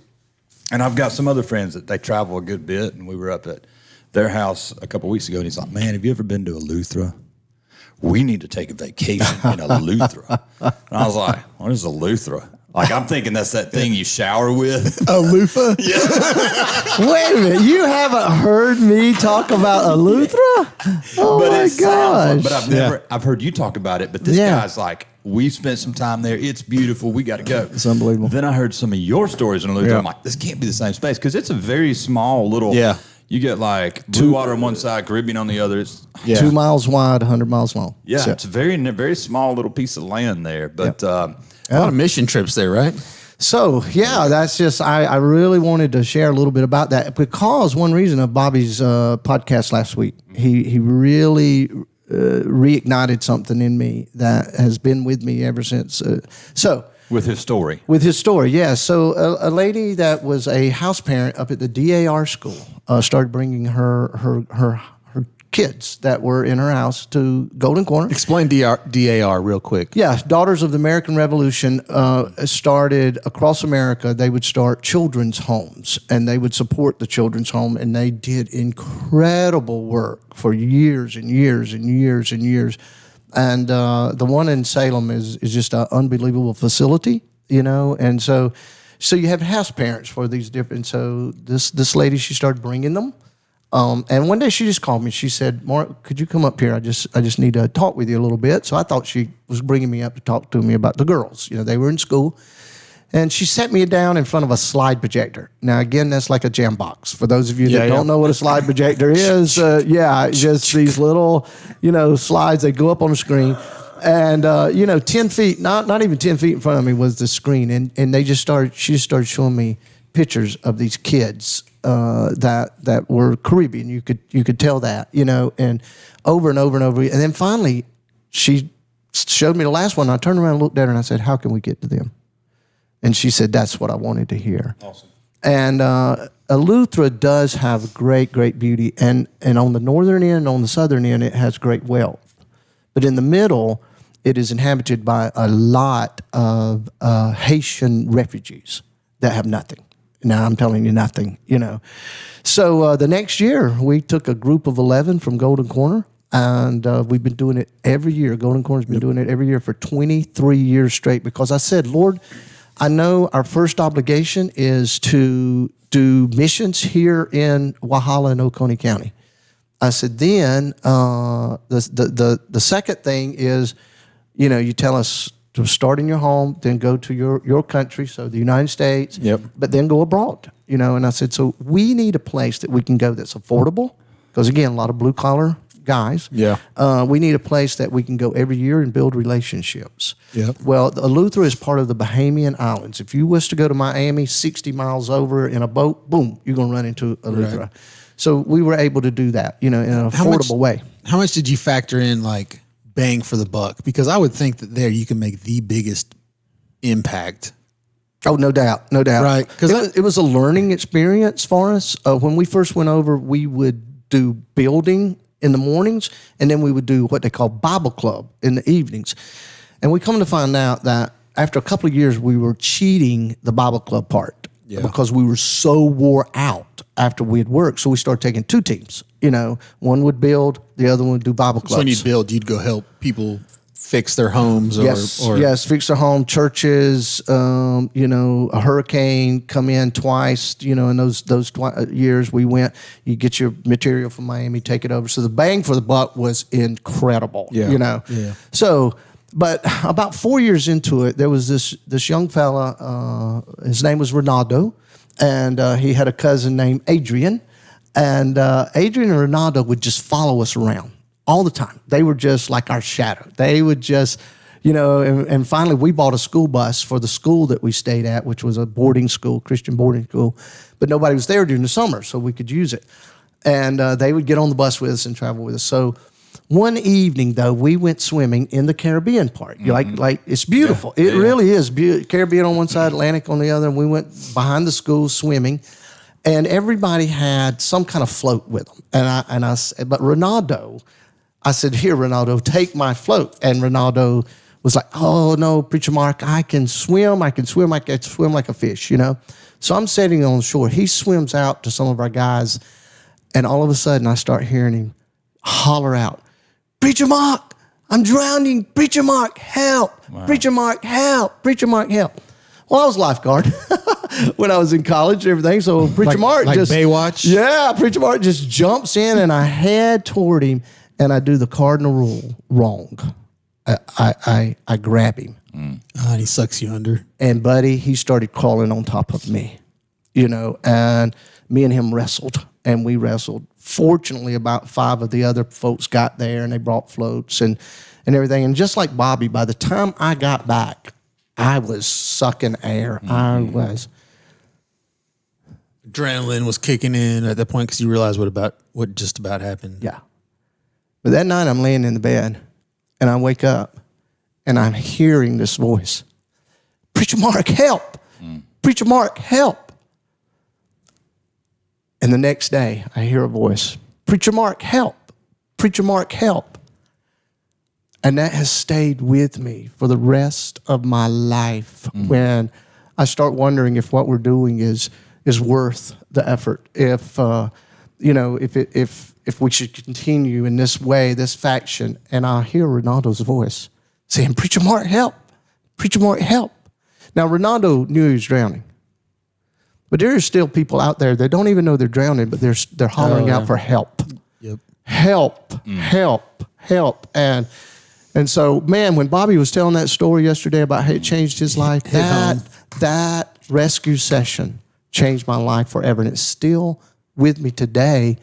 Speaker 2: And I've got some other friends that they travel a good bit, and we were up at their house a couple weeks ago, and he's like, man, have you ever been to Eleuthera? We need to take a vacation in Eleuthera. And I was like, what is Eleuthera? Like, I'm thinking that's that thing you shower with.
Speaker 3: A loofah?
Speaker 4: Wait a minute. You haven't heard me talk about Eleuthera? Oh,
Speaker 2: But
Speaker 4: my
Speaker 2: it sounds
Speaker 4: gosh.
Speaker 2: like, but I've heard you talk about it, but this guy's like, we spent some time there. It's beautiful. We got to go.
Speaker 4: It's unbelievable.
Speaker 2: Then I heard some of your stories in Eleuthera.
Speaker 4: Yeah.
Speaker 2: I'm like, this can't be the same space because it's a very small little.
Speaker 3: Yeah.
Speaker 2: You get like blue water on one side, Caribbean on the other. It's,
Speaker 4: 2 miles wide, 100 miles long.
Speaker 2: yeah,
Speaker 4: So-
Speaker 2: it's a very small little piece of land there. But
Speaker 3: A lot of mission trips there, right?
Speaker 4: So, yeah, that's just, I really wanted to share a little bit about that because one reason of Bobby's podcast last week, he really reignited something in me that has been with me ever since.
Speaker 2: with his story.
Speaker 4: With his story, yeah. So a lady that was a house parent up at the DAR school started bringing her kids that were in her house to Golden Corner.
Speaker 3: Explain DAR real quick.
Speaker 4: Yeah, Daughters of the American Revolution started across America. They would start children's homes, and they would support the children's home, and they did incredible work for years and years and years and years. And the one in Salem is just an unbelievable facility, you know. And so you have house parents for these different. So this lady, she started bringing them. And one day she just called me. She said, "Mark, could you come up here? I just need to talk with you a little bit." So I thought she was bringing me up to talk to me about the girls. You know, they were in school. And she set me down in front of a slide projector. Now, again, that's like a jam box. For those of you that don't know what a slide projector is, just these little, slides that go up on the screen. And, 10 feet, not even 10 feet in front of me was the screen. And she just started showing me pictures of these kids that were Caribbean. You could tell that, and over and over and over. And then finally, she showed me the last one. I turned around and looked at her and I said, "How can we get to them?" And she said, "That's what I wanted to hear."
Speaker 2: Awesome.
Speaker 4: And Eleuthera does have great, great beauty. And on the northern end, on the southern end, it has great wealth. But in the middle, it is inhabited by a lot of Haitian refugees that have nothing. Now, I'm telling you nothing, So the next year, we took a group of 11 from Golden Corner. And we've been doing it every year. Golden Corner's been doing it every year for 23 years straight. Because I said, "Lord, I know our first obligation is to do missions here in Walhalla and Oconee County." I said, then the second thing is, you tell us to start in your home, then go to your country, so the United States, but then go abroad, And I said, so we need a place that we can go that's affordable, because again, a lot of blue collar guys.
Speaker 3: Yeah.
Speaker 4: We need a place that we can go every year and build relationships.
Speaker 3: Yep.
Speaker 4: Well, Eleuthera is part of the Bahamian Islands. If you was to go to Miami, 60 miles over in a boat, boom, you're going to run into Eleuthera. Right. So we were able to do that, in an affordable way.
Speaker 3: How much did you factor in, like, bang for the buck? Because I would think that there you can make the biggest impact.
Speaker 4: Oh, no doubt.
Speaker 3: Right.
Speaker 4: Because it was a learning experience for us. When we first went over, we would do building in the mornings, and then we would do what they call Bible club in the evenings. And we come to find out that after a couple of years, we were cheating the Bible club part because we were so wore out after we had worked. So we started taking 2 teams. One would build, the other one would do Bible clubs.
Speaker 3: So when you'd build, you'd go help people fix their homes,
Speaker 4: yes, fix their home, churches. A hurricane come in twice. In those years we went. You get your material from Miami, take it over. So the bang for the buck was incredible. So, but about 4 years into it, there was this young fella. His name was Ronaldo, and he had a cousin named Adrian, and Adrian and Ronaldo would just follow us around all the time. They were just like our shadow. They would just, and finally we bought a school bus for the school that we stayed at, which was a boarding school, Christian boarding school, but nobody was there during the summer, so we could use it. And they would get on the bus with us and travel with us. So one evening, though, we went swimming in the Caribbean part. Like it's beautiful. It really is. Caribbean on one side, Atlantic on the other, and we went behind the school swimming. And everybody had some kind of float with them. But Ronaldo, I said, "Here, Ronaldo, take my float." And Ronaldo was like, "Oh, no, Preacher Mark, I can swim like a fish, So I'm sitting on the shore. He swims out to some of our guys, and all of a sudden I start hearing him holler out, "Preacher Mark, I'm drowning. Preacher Mark, help. Wow. Preacher Mark, help. Preacher Mark, help." Well, I was lifeguard when I was in college and everything. So Preacher Mark
Speaker 3: just... Like Baywatch?
Speaker 4: Yeah, Preacher Mark just jumps in, and I head toward him, and I do the cardinal rule wrong. I grab him.
Speaker 3: And he sucks you under.
Speaker 4: And, buddy, he started crawling on top of me, and me and him wrestled, and we wrestled. Fortunately, about 5 of the other folks got there, and they brought floats and everything. And just like Bobby, by the time I got back, I was sucking air. I was.
Speaker 3: Adrenaline was kicking in at that point because you realized what just about happened.
Speaker 4: Yeah. But that night I'm laying in the bed, and I wake up, and I'm hearing this voice. "Preacher Mark, help. Preacher Mark, help." And the next day I hear a voice. "Preacher Mark, help. Preacher Mark, help." And that has stayed with me for the rest of my life when I start wondering if what we're doing is worth the effort. If if we should continue in this way, this faction. And I hear Ronaldo's voice saying, "Preacher Mark, help. Preacher Mark, help." Now, Ronaldo knew he was drowning. But there are still people out there that don't even know they're drowning, but they're hollering out for help.
Speaker 3: Yep.
Speaker 4: Help, help, help. And so, man, when Bobby was telling that story yesterday about how it changed his life, that rescue session changed my life forever. And it's still with me today,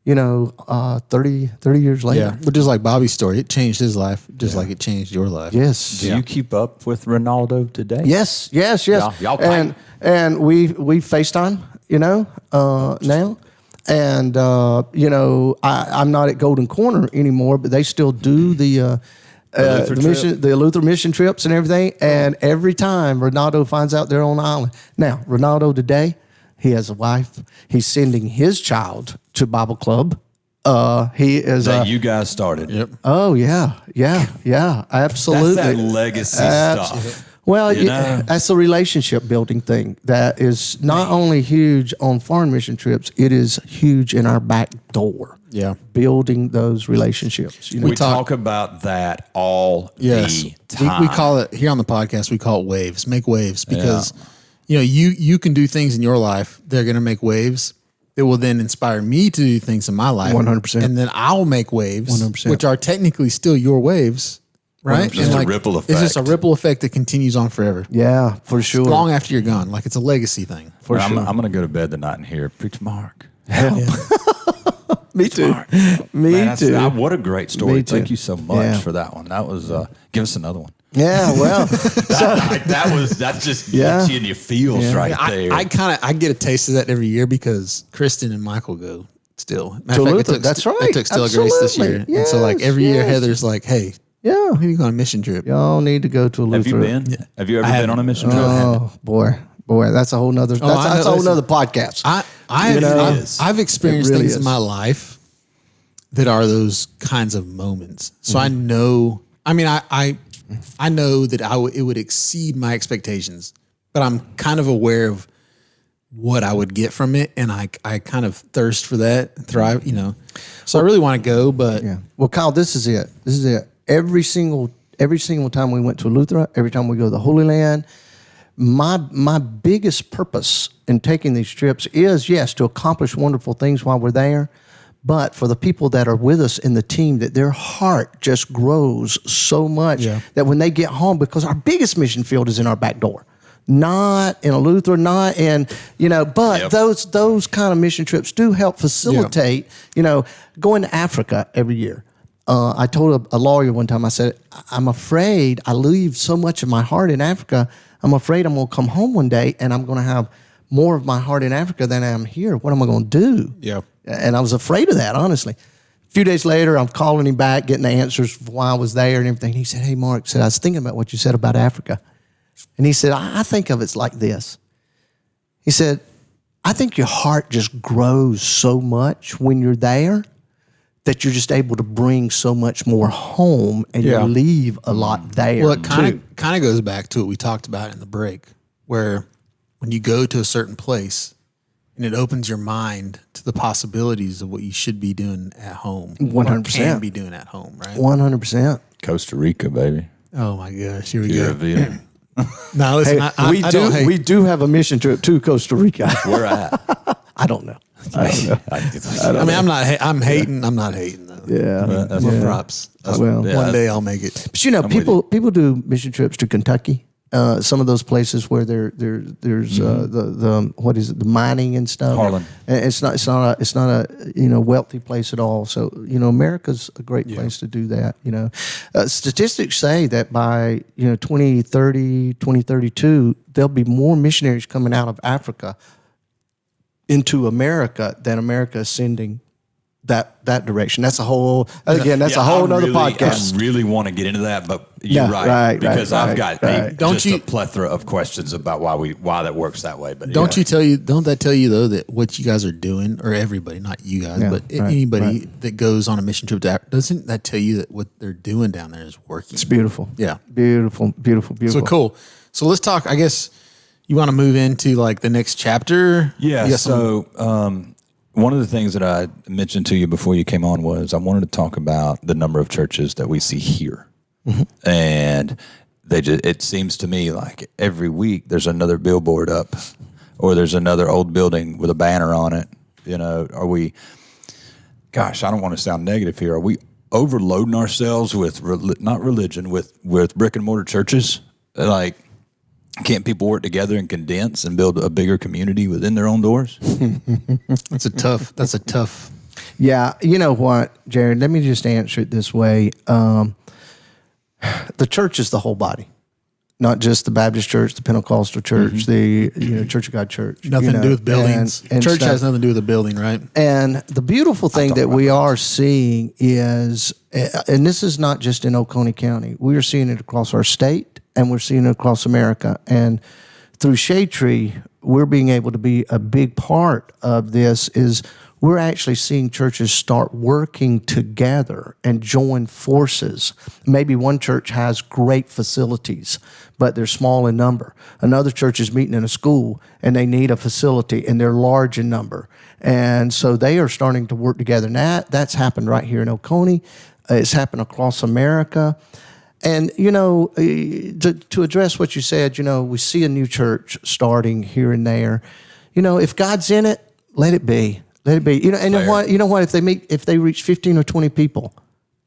Speaker 4: 30 years later.
Speaker 3: Yeah, but just like Bobby's story, it changed his life just like it changed your life.
Speaker 4: Yes.
Speaker 2: Do you keep up with Ronaldo today?
Speaker 4: Yes.
Speaker 2: Y'all
Speaker 4: and we FaceTime, now. And, I'm not at Golden Corner anymore, but they still do the Luther mission trips and everything. And every time Ronaldo finds out they're on the island. Now, Ronaldo today, he has a wife. He's sending his child to Bible club. He is
Speaker 2: that you guys started.
Speaker 3: Yep.
Speaker 4: Oh yeah, absolutely.
Speaker 2: That's that legacy stuff.
Speaker 4: Well, that's a relationship building thing that is not only huge on foreign mission trips, it is huge in our back door.
Speaker 3: Yeah.
Speaker 4: Building those relationships.
Speaker 2: We talk about that all the time.
Speaker 3: We call it, here on the podcast, we call it waves. Make waves because, you can do things in your life that are going to make waves that will then inspire me to do things in my life.
Speaker 4: 100%.
Speaker 3: And then I'll make waves,
Speaker 4: 100%.
Speaker 3: which are technically still your waves. Right?
Speaker 2: Just a ripple effect.
Speaker 3: It's just a ripple effect that continues on forever.
Speaker 4: Yeah, for sure.
Speaker 3: Long after you're gone. Like it's a legacy thing.
Speaker 4: For sure.
Speaker 2: I'm going to go to bed tonight and hear, "Preacher Mark,
Speaker 4: help." Me too.
Speaker 2: Mark.
Speaker 4: Me too.
Speaker 2: What a great story.
Speaker 4: Me too.
Speaker 2: Thank you so much for that one. That was, give us another one.
Speaker 4: Yeah, well.
Speaker 2: that just gets you in your feels right there.
Speaker 3: I get a taste of that every year because Kristen and Michael go still.
Speaker 4: To Luther, that's right.
Speaker 3: They took Stella Grace this year.
Speaker 4: Yes,
Speaker 3: and so like every year Heather's like, "Hey,
Speaker 4: yeah,
Speaker 3: maybe go on a mission trip."
Speaker 4: Y'all need to go to a Luther.
Speaker 2: Have you been? Yeah. Have you ever been on a mission trip?
Speaker 4: Oh, boy, that's a whole nother. That's a whole nother podcast.
Speaker 3: I've experienced things in my life that are those kinds of moments. So I know, I mean, I know that it would exceed my expectations, but I'm kind of aware of what I would get from it. And I kind of thirst for that, thrive, so I really want to go, but
Speaker 4: Well, Kyle, this is it. Every single time we went to Eleuthera, every time we go to the Holy Land, my biggest purpose in taking these trips is, yes, to accomplish wonderful things while we're there, but for the people that are with us in the team, that their heart just grows so much that when they get home, because our biggest mission field is in our back door. Not in Eleuthera, not in, but those kind of mission trips do help facilitate, going to Africa every year. I told a lawyer one time, I said, I'm afraid I leave so much of my heart in Africa. I'm afraid I'm going to come home one day and I'm going to have more of my heart in Africa than I am here. What am I going to do?
Speaker 3: Yeah.
Speaker 4: And I was afraid of that, honestly. A few days later, I'm calling him back, getting the answers for why I was there and everything. He said, hey, Mark, I was thinking about what you said about Africa. And he said, I think of it like this. He said, I think your heart just grows so much when you're there that you're just able to bring so much more home and you leave a lot there.
Speaker 3: Well, it kind of goes back to what we talked about in the break, where when you go to a certain place and it opens your mind to the possibilities of what you should be doing at home.
Speaker 4: 100%.
Speaker 3: Or can be doing at home, right?
Speaker 4: 100%.
Speaker 2: Costa Rica, baby.
Speaker 3: Oh my gosh, here we
Speaker 2: Pura
Speaker 3: go.
Speaker 2: vida.
Speaker 3: Now listen,
Speaker 4: Hey, we do have a mission trip to Costa Rica.
Speaker 2: Where at?
Speaker 4: I don't know.
Speaker 3: I'm hating. I'm not hating though.
Speaker 4: Yeah.
Speaker 2: That's
Speaker 3: Props.
Speaker 4: Well,
Speaker 3: One day I'll make it.
Speaker 4: But people do mission trips to Kentucky. Some of those places where there's the what is it, the mining and stuff.
Speaker 2: Harlan.
Speaker 4: And it's not a wealthy place at all. So America's a great place to do that. Statistics say that by 2030, 2032, there'll be more missionaries coming out of Africa into America than America is sending that direction. That's a whole nother podcast.
Speaker 2: I really want to get into that, but you're right. Because I've got a plethora of questions about why that works that way. But
Speaker 3: don't that tell you though that what you guys are doing, or everybody, not you guys, but anybody that goes on a mission trip to Africa, doesn't that tell you that what they're doing down there is working?
Speaker 4: It's beautiful.
Speaker 3: Yeah.
Speaker 4: Beautiful.
Speaker 3: So cool. So let's talk, I guess you want to move into like the next chapter?
Speaker 2: Yeah. One of the things that I mentioned to you before you came on was I wanted to talk about the number of churches that we see here. Mm-hmm. And it seems to me like every week there's another billboard up or there's another old building with a banner on it. Are we, gosh, I don't want to sound negative here. Are we overloading ourselves with, not religion, with brick and mortar churches? Like, can't people work together and condense and build a bigger community within their own doors?
Speaker 3: That's a tough.
Speaker 4: Yeah. You know what, Jared, let me just answer it this way. The church is the whole body, not just the Baptist church, the Pentecostal church, the Church of God church.
Speaker 3: Nothing to do with buildings. And church has nothing to do with the building, right?
Speaker 4: And the beautiful thing that we are seeing is, and this is not just in Oconee County, we are seeing it across our state. And we're seeing it across America. And through Shade Tree, we're being able to be a big part of this is we're actually seeing churches start working together and join forces. Maybe one church has great facilities, but they're small in number. Another church is meeting in a school, and they need a facility, and they're large in number. And so they are starting to work together. Now, that's happened right here in Oconee. It's happened across America. And, to address what you said, we see a new church starting here and there. If God's in it, let it be. Let it be. And you know what? If they reach 15 or 20 people,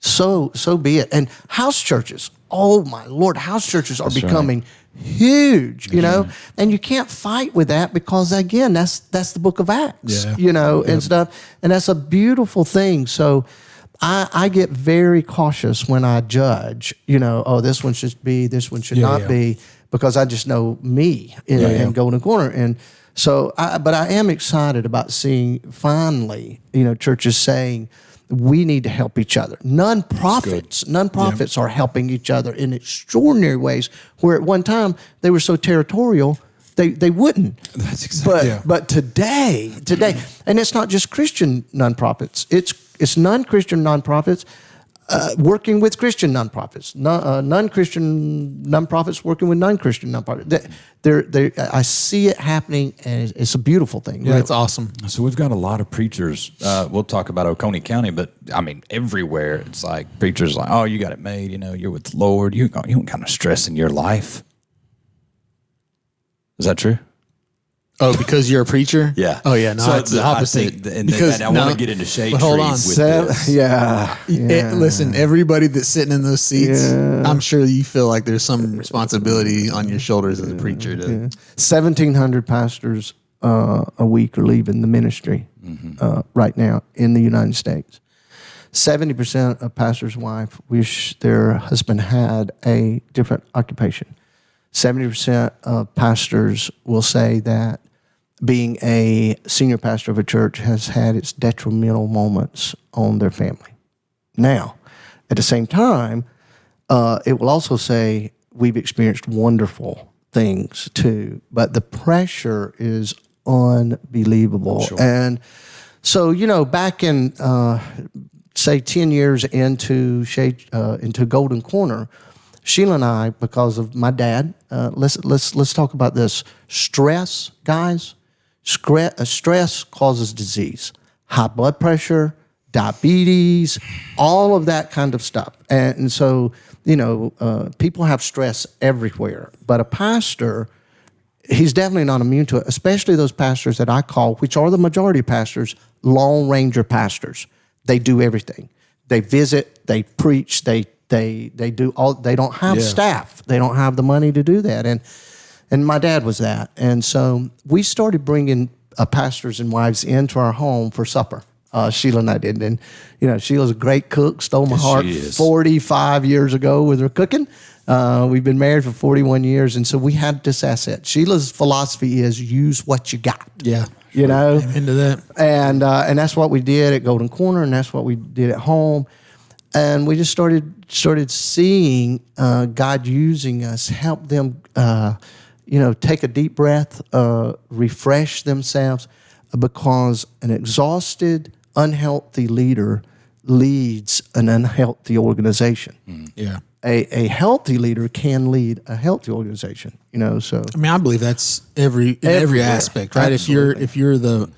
Speaker 4: so be it. And house churches, oh my Lord, house churches are becoming huge, and you can't fight with that because again, that's the book of Acts, and stuff. And that's a beautiful thing. So I get very cautious when I judge, this one should be, this one should not be, because I just know me in Golden Corner. And so, but I am excited about seeing finally, churches saying we need to help each other. Nonprofits are helping each other in extraordinary ways, where at one time they were so territorial They wouldn't.
Speaker 2: That's exactly.
Speaker 4: But today, and it's not just Christian nonprofits. It's non-Christian nonprofits working with Christian nonprofits. Non-Christian nonprofits working with non-Christian nonprofits. I see it happening, and it's a beautiful thing.
Speaker 3: Yeah, it's awesome.
Speaker 2: So we've got a lot of preachers. We'll talk about Oconee County, but I mean everywhere. It's like preachers like, oh, you got it made. You're with the Lord. You don't kind of stress in your life. Is that true?
Speaker 3: Oh, because you're a preacher?
Speaker 2: Yeah.
Speaker 3: Oh, yeah. No,
Speaker 2: So
Speaker 3: it's the opposite.
Speaker 2: And I want to get into shade
Speaker 3: but hold
Speaker 2: trees
Speaker 3: on.
Speaker 2: with this.
Speaker 4: Yeah.
Speaker 3: Listen, everybody that's sitting in those seats, I'm sure you feel like there's some responsibility on your shoulders as a preacher.
Speaker 4: 1,700 pastors a week are leaving the ministry right now in the United States. 70% of pastors' wives wish their husband had a different occupation. 70% of pastors will say that being a senior pastor of a church has had its detrimental moments on their family. Now, at the same time, it will also say we've experienced wonderful things too, but the pressure is unbelievable. Sure. And so, back in, say, 10 years into Golden Corner, Sheila and I, because of my dad, let's talk about this. Stress, guys. Stress causes disease, high blood pressure, diabetes, all of that kind of stuff. And so, people have stress everywhere. But a pastor, he's definitely not immune to it, especially those pastors that I call, which are the majority of pastors, Lone Ranger pastors. They do everything. They visit, they preach, they do all. They don't have staff. They don't have the money to do that. And my dad was that. And so we started bringing pastors and wives into our home for supper. Sheila and I did. And, Sheila's a great cook, stole my heart 45 years ago with her cooking. We've been married for 41 years. And so we had this asset. Sheila's philosophy is use what you got.
Speaker 3: Yeah.
Speaker 4: I'm
Speaker 3: into that.
Speaker 4: And that's what we did at Golden Corner, and that's what we did at home. And we just started seeing God using us, help them, take a deep breath, refresh themselves, because an exhausted, unhealthy leader leads an unhealthy organization.
Speaker 3: Yeah.
Speaker 4: A healthy leader can lead a healthy organization. So
Speaker 3: I mean, I believe that's every aspect, right?
Speaker 4: Absolutely.
Speaker 3: If you're the,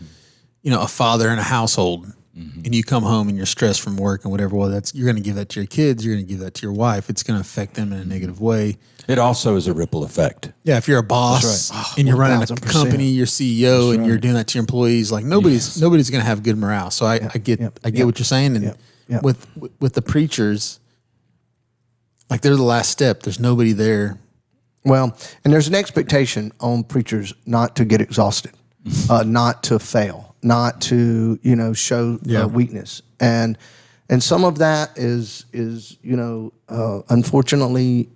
Speaker 3: a father in a household. And you come home and you're stressed from work and whatever, well, you're going to give that to your kids. You're going to give that to your wife. It's going to affect them in a negative way.
Speaker 2: It also is a ripple effect.
Speaker 3: Yeah, if you're a boss and you're running a company, you're CEO, and you're doing that to your employees, like nobody's going to have good morale. So I get what you're saying. And with the preachers, like they're the last step. There's nobody there.
Speaker 4: Well, and there's an expectation on preachers not to get exhausted, not to fail, not to show weakness, and some of that is unfortunately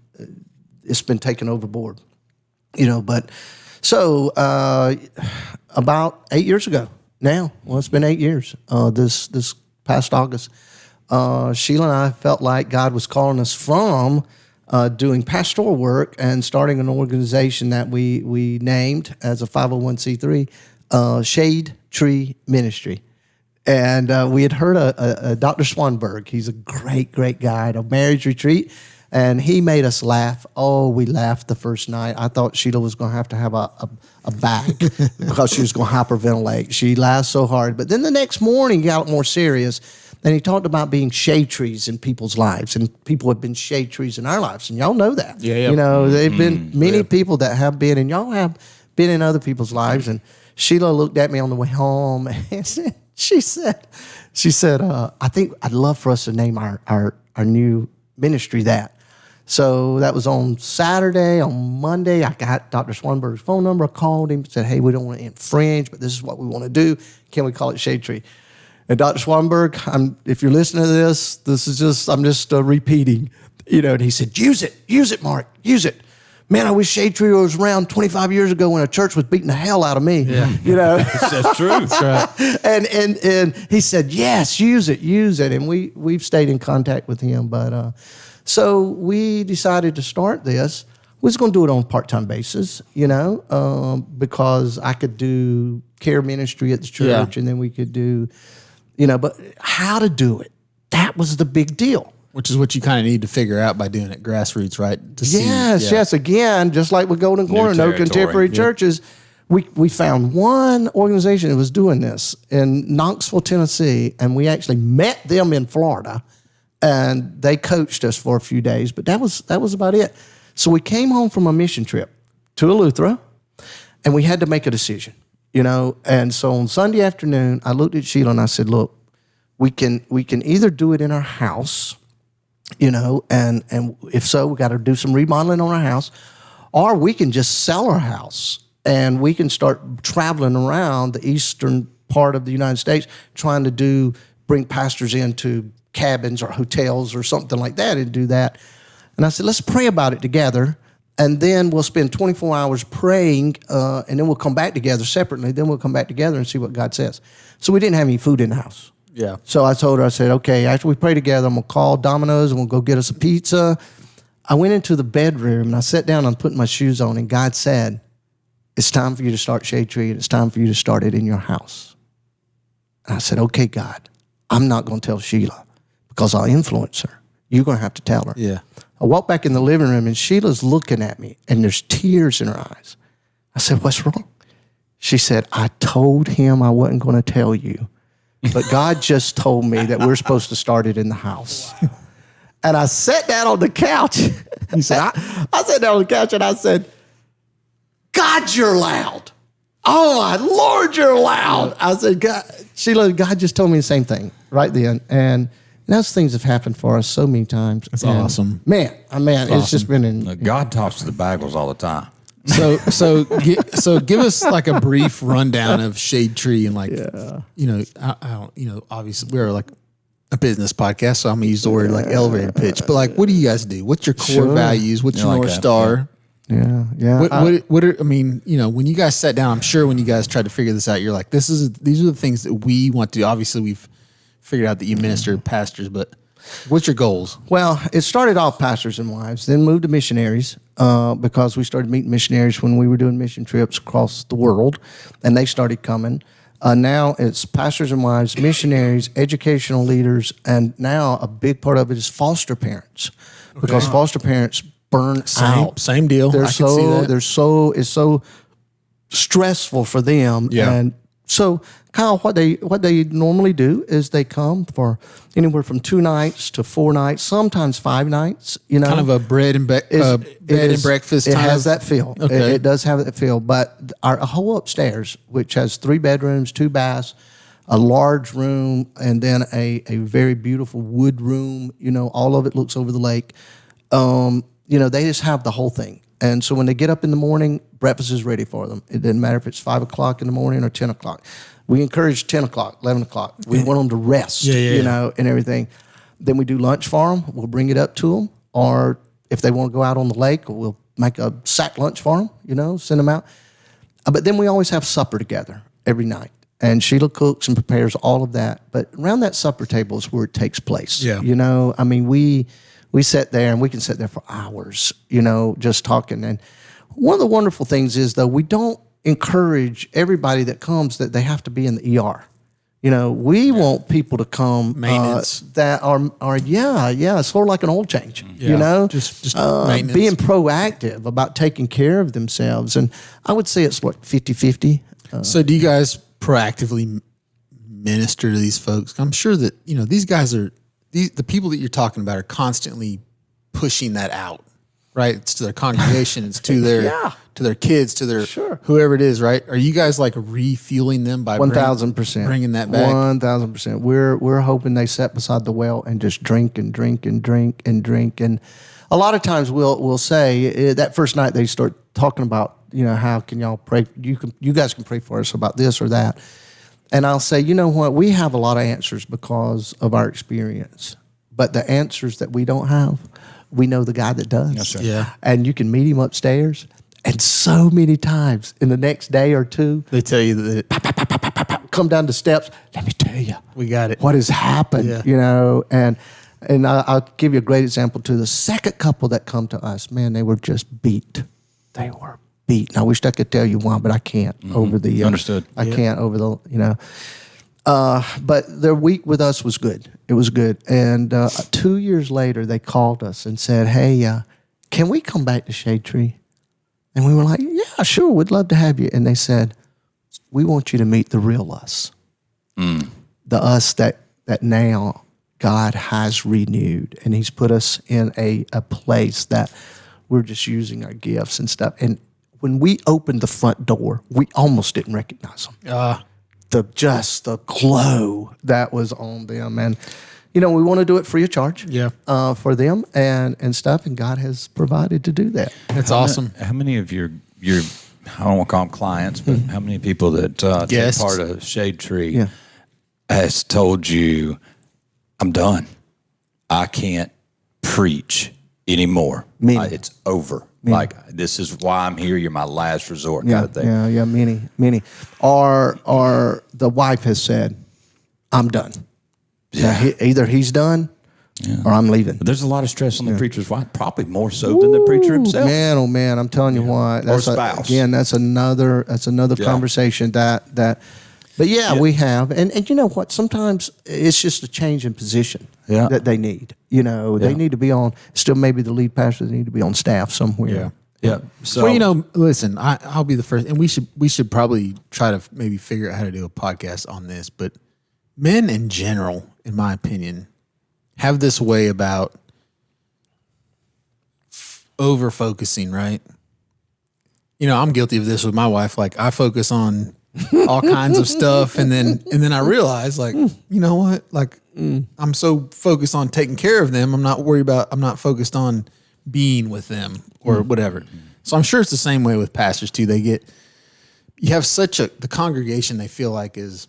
Speaker 4: it's been taken overboard, But so about 8 years ago now, well, it's been 8 years. This past August, Sheila and I felt like God was calling us from doing pastoral work and starting an organization that we named as a 501c3, Shade Tree Ministry. And we had heard a Dr. Swanberg. He's a great, great guy at a marriage retreat. And he made us laugh. Oh, we laughed the first night. I thought Sheila was going to have a back because she was going to hyperventilate. She laughed so hard. But then the next morning, he got more serious. And he talked about being shade trees in people's lives. And people have been shade trees in our lives. And y'all know that.
Speaker 3: Yeah.
Speaker 4: They've been many people that have been, and y'all have been in other people's lives. And Sheila looked at me on the way home and she said, I think I'd love for us to name our new ministry that. So that was on Saturday. On Monday, I got Dr. Swanberg's phone number. I called him, said, hey, we don't want to infringe, but this is what we want to do. Can we call it Shade Tree? And Dr. Swanberg, if you're listening to this, I'm just repeating, and he said, use it, Mark, use it. Man, I wish Shade Tree was around 25 years ago when a church was beating the hell out of me. Yeah.
Speaker 2: That's true. That's right.
Speaker 4: And he said, yes, use it. And we've stayed in contact with him. But so we decided to start this. We was going to do it on a part-time basis, because I could do care ministry at the church, and then we could do, but how to do it, that was the big deal.
Speaker 3: Which is what you kind of need to figure out by doing it grassroots, right?
Speaker 4: Yes. Again, just like with Golden Corner, no contemporary churches, we found one organization that was doing this in Knoxville, Tennessee, and we actually met them in Florida, and they coached us for a few days, but that was about it. So we came home from a mission trip to Eleuthera, and we had to make a decision, And so on Sunday afternoon, I looked at Sheila and I said, look, we can either do it in our house, and if so, we got to do some remodeling on our house, or we can just sell our house and we can start traveling around the eastern part of the United States trying to bring pastors into cabins or hotels or something like that and do that. And I said, let's pray about it together, and then we'll spend 24 hours praying, and then we'll come back together separately. Then we'll come back together and see what God says. So we didn't have any food in the house.
Speaker 3: Yeah.
Speaker 4: So I told her, I said, okay, after we pray together, I'm going to call Domino's and we'll go get us a pizza. I went into the bedroom and I sat down and put my shoes on, and God said, it's time for you to start Shade Tree, and it's time for you to start it in your house. And I said, okay, God, I'm not going to tell Sheila because I'll influence her. You're going to have to tell her.
Speaker 3: Yeah.
Speaker 4: I walked back in the living room and Sheila's looking at me and there's tears in her eyes. I said, what's wrong? She said, I told him I wasn't going to tell you, but God just told me that we're supposed to start it in the house. And I sat down on the couch. He said, I sat down on the couch and I said, God, you're loud. Oh, my Lord, you're loud. I said, God, Sheila, God just told me the same thing right then. And those things have happened for us so many times.
Speaker 3: That's awesome.
Speaker 4: Man, it's just been
Speaker 2: God talks to the Bagwells all the time.
Speaker 3: So give us like a brief rundown of Shade Tree and I don't, obviously we're like a business podcast, so I'm gonna use the word like elevator pitch. But like, what do you guys do? What's your core values? What's your North Star?
Speaker 4: Yeah.
Speaker 3: What are, when you guys sat down, I'm sure when you guys tried to figure this out, you're like, these are the things that we want to do. Obviously, we've figured out that you minister pastors, but what's your goals?
Speaker 4: Well, it started off pastors and wives, then moved to missionaries because we started meeting missionaries when we were doing mission trips across the world, and they started coming. Now it's pastors and wives, missionaries, educational leaders, and now a big part of it is foster parents because foster parents burn out.
Speaker 3: Same deal.
Speaker 4: It's so stressful for them.
Speaker 3: Yeah.
Speaker 4: And so kind of what they normally do is they come for anywhere from 2 nights to 4 nights, sometimes 5 nights, Kind
Speaker 3: of a bed and breakfast.
Speaker 4: It has that feel.
Speaker 3: Okay.
Speaker 4: It does have that feel. But our whole upstairs, which has 3 bedrooms, 2 baths, a large room, and then a very beautiful wood room, all of it looks over the lake. They just have the whole thing. And so when they get up in the morning, breakfast is ready for them. It doesn't matter if it's 5 o'clock in the morning or 10 o'clock. We encourage 10 o'clock, 11 o'clock. We want them to rest, and everything. Then we do lunch for them. We'll bring it up to them. Or if they want to go out on the lake, we'll make a sack lunch for them, send them out. But then we always have supper together every night. And Sheila cooks and prepares all of that. But around that supper table is where it takes place.
Speaker 3: Yeah.
Speaker 4: We sit there and we can sit there for hours, just talking. And one of the wonderful things is, though, we don't encourage everybody that comes that they have to be in the ER. We want people to come
Speaker 3: maintenance
Speaker 4: that are it's sort of like an oil change,
Speaker 3: just
Speaker 4: being proactive about taking care of themselves. And I would say it's like 50-50.
Speaker 3: So do you guys proactively minister to these folks? I'm sure that, these guys are, the people that you're talking about are constantly pushing that out, right? It's to their congregation, it's to their to their kids, to their whoever it is, right? Are you guys like refueling them by
Speaker 4: 1,000%
Speaker 3: bringing that back?
Speaker 4: 1,000%. We're hoping they sit beside the well and just drink and drink and drink and drink. And a lot of times we'll say that first night they start talking about, how can y'all pray? You guys can pray for us about this or that. And I'll say, you know what? We have a lot of answers because of our experience. But the answers that we don't have, we know the guy that does.
Speaker 2: Yes, sir.
Speaker 3: Yeah.
Speaker 4: And you can meet him upstairs. And so many times in the next day or two,
Speaker 3: They tell you that
Speaker 4: come down the steps. Let me tell you.
Speaker 3: we got it.
Speaker 4: What has happened,
Speaker 3: Yeah.
Speaker 4: And And I'll give you a great example too. The second couple that come to us, man, they were just beat. They were beat. And I wish I could tell you why, but I can't over the
Speaker 2: Understood.
Speaker 4: I can't over the but their week with us was good. It was good. And 2 years later, they called us and said, "Hey, can we come back to Shade Tree?" And we were like, "Yeah, sure. We'd love to have you." And they said, "We want you to meet the real us, the us that now God has renewed, and He's put us in a place that we're just using our gifts and stuff." And when we opened the front door, we almost didn't recognize them. The glow that was on them, and we want to do it free of charge, for them and stuff, and God has provided to do that.
Speaker 3: That's awesome.
Speaker 2: How many of your I don't want to call them clients, but how many people that take part of Shade Tree has told you, "I'm done. I can't preach anymore. It's over. Like, this is why I'm here. You're my last resort," kind of thing.
Speaker 4: Yeah, many. Or the wife has said, "I'm done." Yeah. Either he's done or I'm leaving.
Speaker 2: But there's a lot of stress on the preacher's wife, probably more so than the preacher himself.
Speaker 4: Man, oh man, I'm telling you what. That's
Speaker 2: or spouse.
Speaker 4: That's another conversation that. But we have, and you know what? Sometimes it's just a change in position that they need. They need to be on. Still, maybe the lead pastor. They need to be on staff somewhere.
Speaker 2: Yeah. So
Speaker 3: Well, listen, I'll be the first, and we should probably try to maybe figure out how to do a podcast on this. But men in general, in my opinion, have this way about over focusing. Right? I'm guilty of this with my wife. Like, I focus on all kinds of stuff, and then I realize, like, you know what? Like, I'm so focused on taking care of them, I'm not focused on being with them or whatever. So I'm sure it's the same way with pastors too. You have the congregation they feel like is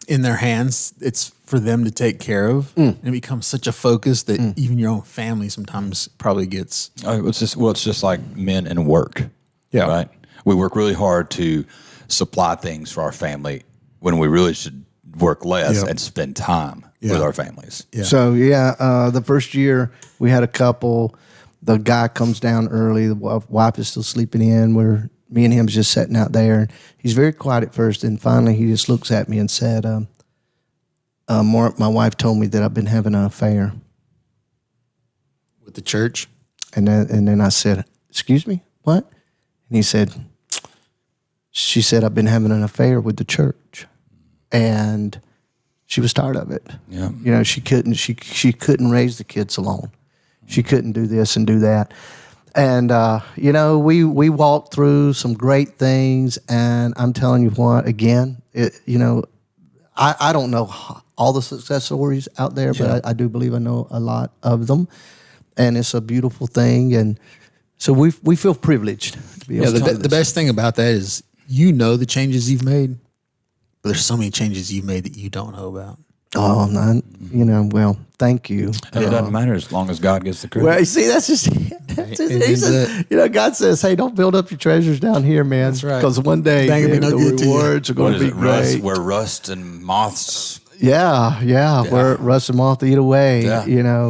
Speaker 3: in their hands. It's for them to take care of, and it becomes such a focus that even your own family sometimes probably gets.
Speaker 2: It's just like men and work. Yeah. Right. We work really hard to supply things for our family when we really should work less and spend time with our families.
Speaker 4: Yeah. So the first year we had a couple. The guy comes down early. The wife is still sleeping in. Where me and him's just sitting out there. And he's very quiet at first, and finally he just looks at me and said, "Mark, my wife told me that I've been having an affair
Speaker 3: With the church?"
Speaker 4: And then I said, "Excuse me, what?" And he said, "She said I've been having an affair with the church," and she was tired of it.
Speaker 2: Yeah.
Speaker 4: She couldn't raise the kids alone. She couldn't do this and do that. And we walked through some great things, and I'm telling you what, again, I don't know all the success stories out there, but I do believe I know a lot of them, and it's a beautiful thing, and so we feel privileged to be able to
Speaker 3: the best thing about that is the changes you've made, but there's so many changes you've made that you don't know about.
Speaker 4: Oh, man, well, thank you.
Speaker 2: And it doesn't matter as long as God gets the credit.
Speaker 4: Well, you see, that's just he says, God says, "Hey, don't build up your treasures down here, man."
Speaker 3: That's right.
Speaker 4: Because one day the rewards are going to be great.
Speaker 2: Where rust and moths.
Speaker 4: Where rust and moth eat away.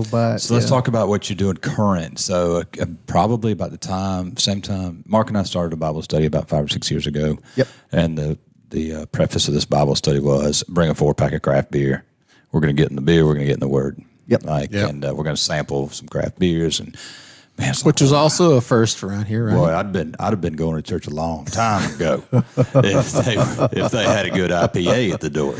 Speaker 4: But
Speaker 2: so let's talk about what you're doing current. So probably about the same time, Mark and I started a Bible study about 5 or 6 years ago.
Speaker 4: Yep.
Speaker 2: And the preface of this Bible study was bring a 4-pack of craft beer. We're going to get in the beer. We're going to get in the Word.
Speaker 4: Yep.
Speaker 2: And we're going to sample some craft beers and. Man,
Speaker 3: which was also a first around here, right?
Speaker 2: Boy, I'd have been going to church a long time ago if they had a good IPA at the door,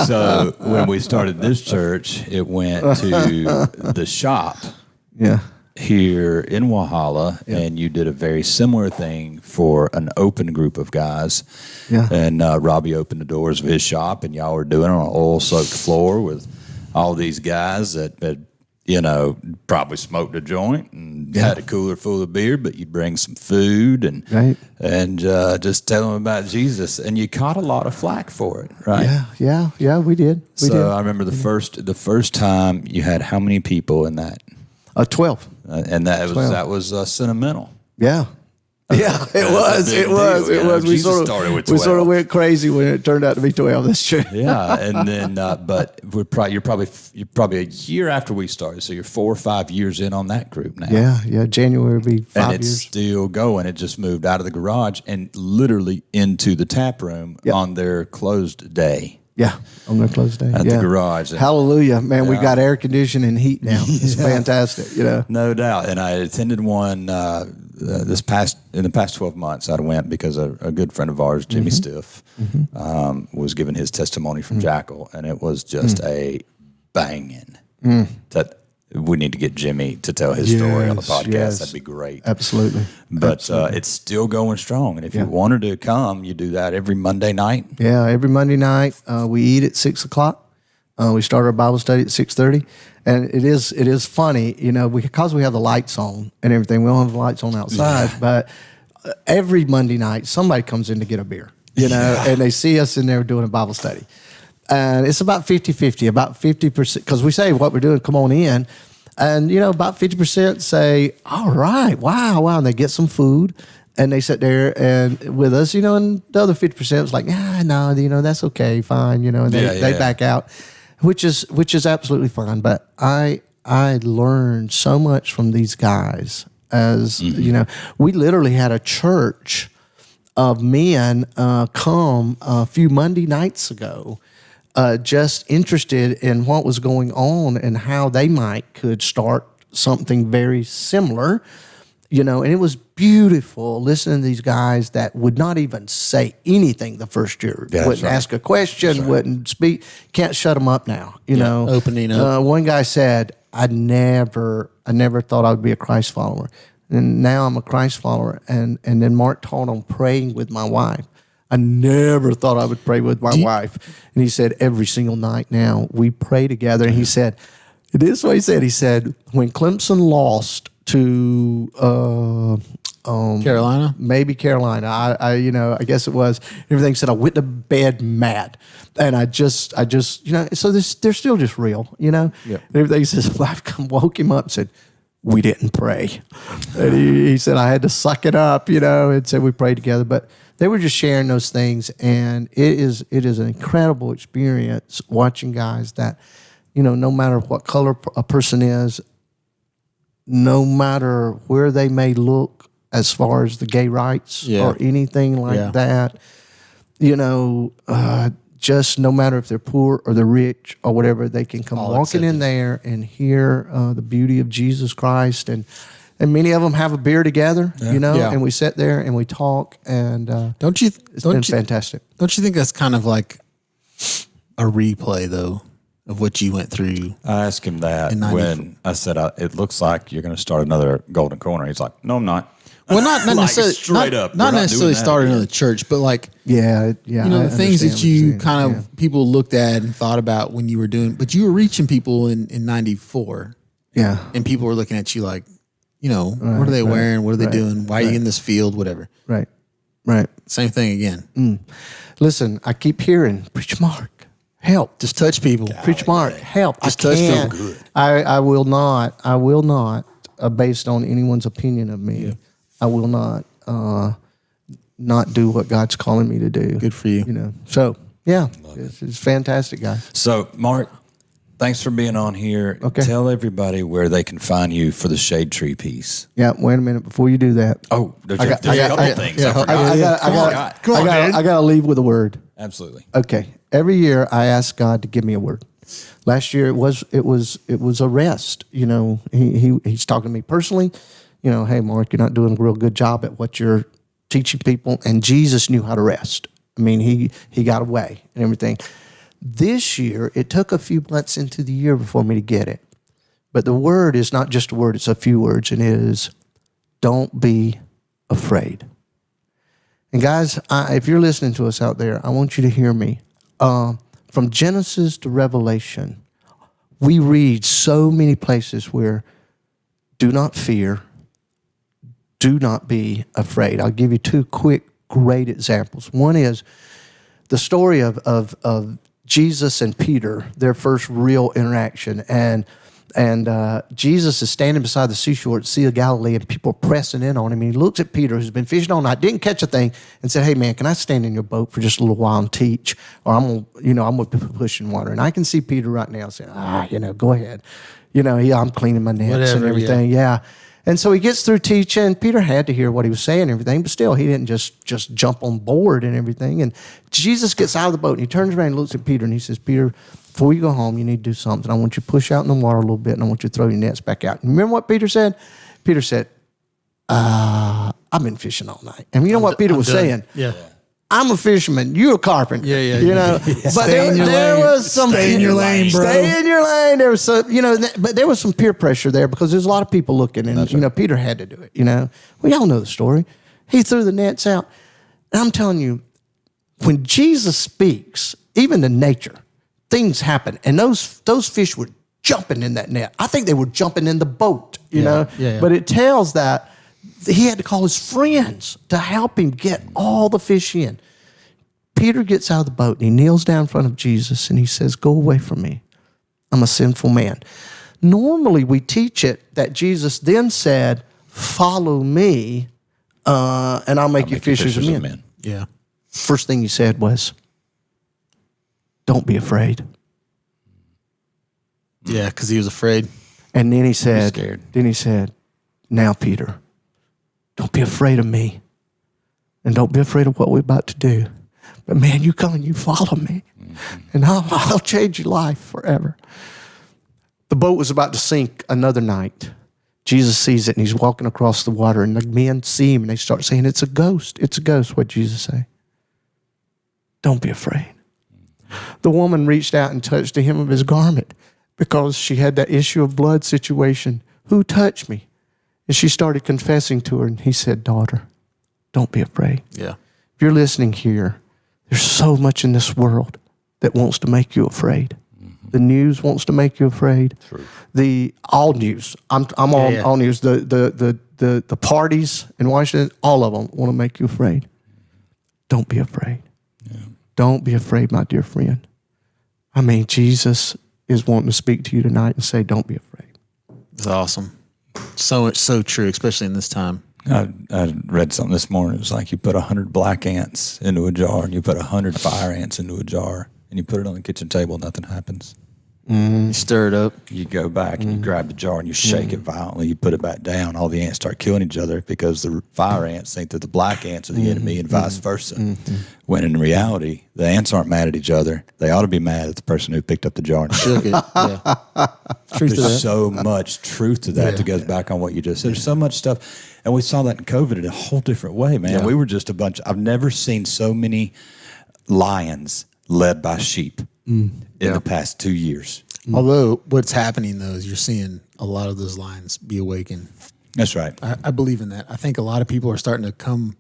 Speaker 2: So when we started this church, it went to the shop here in Walhalla, and you did a very similar thing for an open group of guys. Yeah. And Robbie opened the doors of his shop, and y'all were doing it on an oil-soaked floor with all these guys that had probably smoked a joint and had a cooler full of beer, but you'd bring some food and just tell them about Jesus. And you caught a lot of flack for it, right?
Speaker 4: Yeah, we did.
Speaker 2: I remember the first time you had how many people in that?
Speaker 4: 12.
Speaker 2: And that was sentimental.
Speaker 4: Yeah. Yeah, it was. It was. It was.
Speaker 2: Jesus started with 12.
Speaker 4: We sort of went crazy when it turned out to be 12. That's true.
Speaker 2: Yeah, and then but you're probably a year after we started, so you're 4 or 5 years in on that group now.
Speaker 4: Yeah. January will be 5
Speaker 2: and it's
Speaker 4: years.
Speaker 2: still going. It just moved out of the garage and literally into the tap room on their closed day.
Speaker 4: Yeah, on their closed day.
Speaker 2: At the garage.
Speaker 4: Hallelujah, man! We got air conditioning and heat now. It's fantastic,
Speaker 2: No doubt. And I attended one in the past 12 months. I went because a good friend of ours, Jimmy Stiff, was giving his testimony from Jackal, and it was just a banging. That we need to get Jimmy to tell his story on the podcast.
Speaker 4: Yes.
Speaker 2: That'd be great.
Speaker 4: Absolutely.
Speaker 2: But it's still going strong. And if you wanted to come, you do that every Monday night.
Speaker 4: Yeah, every Monday night we eat at 6:00. We start our Bible study at 6:30, and it is funny, because we have the lights on and everything. We don't have the lights on outside, but every Monday night somebody comes in to get a beer, and they see us in there doing a Bible study. And it's about 50-50, about 50%, because we say what we're doing, come on in. And, about 50% say, all right, wow. And they get some food and they sit there and with us, and the other 50% is like, no, that's okay, fine, and they back out, which is absolutely fine. But I learned so much from these guys as, we literally had a church of men come a few Monday nights ago, just interested in what was going on and how they could start something very similar, and it was beautiful listening to these guys that would not even say anything the first year, wouldn't ask a question, wouldn't speak, can't shut them up now,
Speaker 3: opening up.
Speaker 4: One guy said, I never thought I would be a Christ follower, and now I'm a Christ follower, and then Mark taught on praying with my wife. I never thought I would pray with my wife. And he said, every single night now, we pray together. And he said, this is what he said. He said, when Clemson lost to
Speaker 3: Carolina?
Speaker 4: Maybe Carolina. I guess it was. Everything said, I went to bed mad. And I just so they're still just real, And everything says, I woke him up and said, we didn't pray. And he said, I had to suck it up, and said we prayed together. But they were just sharing those things, and it is an incredible experience watching guys that, no matter what color a person is, no matter where they may look as far as the gay rights or anything like that, just no matter if they're poor or they're rich or whatever, they can come walking in there and hear the beauty of Jesus Christ. And many of them have a beer together, and we sit there and we talk, and it's been fantastic.
Speaker 3: Don't you think that's kind of like a replay, though, of what you went through?
Speaker 2: I asked him that when I said, it looks like you're going to start another Golden Corner. He's like, no, I'm not.
Speaker 3: Well, not
Speaker 2: like
Speaker 3: necessarily
Speaker 2: straight up.
Speaker 3: Not necessarily start another church, but like
Speaker 4: the
Speaker 3: things that you kind of people looked at and thought about when you were doing. But you were reaching people in '94, and people were looking at you like, what are they wearing? What are they doing? Why are you in this field? Whatever.
Speaker 4: Right.
Speaker 3: Same thing again.
Speaker 4: Listen, I keep hearing, preach Mark, help.
Speaker 3: Just touch people.
Speaker 4: Preach Mark, help.
Speaker 3: Just
Speaker 4: I
Speaker 3: touch
Speaker 4: can't.
Speaker 3: people.
Speaker 4: I will not, based on anyone's opinion of me, I will not do what God's calling me to do.
Speaker 3: Good for you.
Speaker 4: So, it's fantastic, guys.
Speaker 2: So, Mark, thanks for being on here.
Speaker 4: Okay.
Speaker 2: Tell everybody where they can find you for the Shade Tree piece.
Speaker 4: Yeah, wait a minute before you do that.
Speaker 2: Oh, there's a couple things. I forgot.
Speaker 4: I got to leave with a word.
Speaker 2: Absolutely.
Speaker 4: Okay. Every year I ask God to give me a word. Last year it was a rest. He's talking to me personally. Hey Mark, you're not doing a real good job at what you're teaching people. And Jesus knew how to rest. I mean, he got away and everything. This year, it took a few months into the year before me to get it. But the word is not just a word, it's a few words, and it is, don't be afraid. And guys, if you're listening to us out there, I want you to hear me. From Genesis to Revelation, we read so many places where do not fear, do not be afraid. I'll give you two quick, great examples. One is the story of Jesus and Peter, their first real interaction. And And Jesus is standing beside the seashore at Sea of Galilee, and people are pressing in on him. And he looks at Peter, who's been fishing all night, didn't catch a thing, and said, "Hey, man, can I stand in your boat for just a little while and teach? Or I'm gonna be pushing water." And I can see Peter right now saying, "Go ahead. I'm cleaning my nets
Speaker 3: Whatever,
Speaker 4: and everything." Yeah. And so he gets through teaching. Peter had to hear what he was saying and everything, but still, he didn't just jump on board and everything. And Jesus gets out of the boat, and he turns around and looks at Peter, and he says, "Peter, before you go home, you need to do something. I want you to push out in the water a little bit, and I want you to throw your nets back out." And remember what Peter said? Peter said, "I've been fishing all night." And you know what Peter was saying?
Speaker 3: Yeah.
Speaker 4: "I'm a fisherman. You're a carpenter."
Speaker 3: Yeah.
Speaker 4: But
Speaker 3: Stay in your
Speaker 4: there
Speaker 3: lane.
Speaker 4: was some
Speaker 3: Stay in your lane, bro.
Speaker 4: Stay in your lane. There was but there was some peer pressure there because there's a lot of people looking, and Peter had to do it. We all know the story. He threw the nets out, and I'm telling you, when Jesus speaks, even in nature, things happen, and those fish were jumping in that net. I think they were jumping in the boat. You know, but it tells that he had to call his friends to help him get all the fish in. Peter gets out of the boat and he kneels down in front of Jesus and he says, "Go away from me. I'm a sinful man." Normally we teach it that Jesus then said, "Follow me, and I'll make you fishers of men."
Speaker 3: Yeah.
Speaker 4: First thing he said was, "Don't be afraid."
Speaker 3: Yeah, because he was afraid.
Speaker 4: And then he said,
Speaker 2: scared.
Speaker 4: "Now, Peter, don't be afraid of me. And don't be afraid of what we're about to do. But man, you come and you follow me. And I'll change your life forever." The boat was about to sink another night. Jesus sees it and he's walking across the water, and the men see him and they start saying, "It's a ghost. It's a ghost." What'd Jesus say? "Don't be afraid." The woman reached out and touched the hem of his garment because she had that issue of blood situation. "Who touched me?" And she started confessing to her, and he said, "Daughter, don't be afraid."
Speaker 3: Yeah.
Speaker 4: If you're listening here, there's so much in this world that wants to make you afraid. Mm-hmm. The news wants to make you afraid. True. All news. I'm all news. The parties in Washington, all of them want to make you afraid. Don't be afraid. Yeah. Don't be afraid, my dear friend. I mean, Jesus is wanting to speak to you tonight and say, "Don't be afraid."
Speaker 3: It's awesome. So true, especially in this time.
Speaker 2: I read something this morning. It was like you put 100 black ants into a jar and you put 100 fire ants into a jar and you put it on the kitchen table, nothing happens.
Speaker 3: You stir it up.
Speaker 2: You go back and you grab the jar and you shake it violently. You put it back down. All the ants start killing each other because the fire ants think that the black ants are the enemy and vice versa. When in reality, the ants aren't mad at each other. They ought to be mad at the person who picked up the jar and shook it. There's so much truth to that that goes back on what you just said. There's so much stuff. And we saw that in COVID in a whole different way, man. Yeah. We were just a bunch. I've never seen so many lions led by sheep in the past 2 years.
Speaker 3: Although what's happening, though, is you're seeing a lot of those lions be awakened.
Speaker 2: That's right.
Speaker 3: I believe in that. I think a lot of people are starting to come,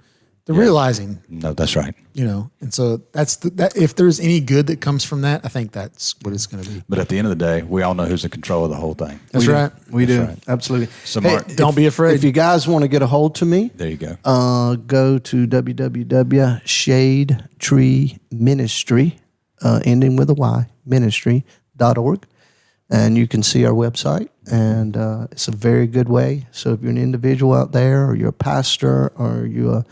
Speaker 3: they're realizing.
Speaker 2: No, that's right.
Speaker 3: And so that's that. If there's any good that comes from that, I think that's what it's going to be.
Speaker 2: But at the end of the day, we all know who's in control of the whole thing.
Speaker 3: That's right.
Speaker 4: We do. Absolutely.
Speaker 2: So, Mark,
Speaker 3: don't be afraid.
Speaker 4: If you guys want to get a hold to me,
Speaker 2: there you go.
Speaker 4: Go to www.shadetreeministry, ending with a Y, ministry.org. And you can see our website, and it's a very good way. So if you're an individual out there, or you're a pastor, or you're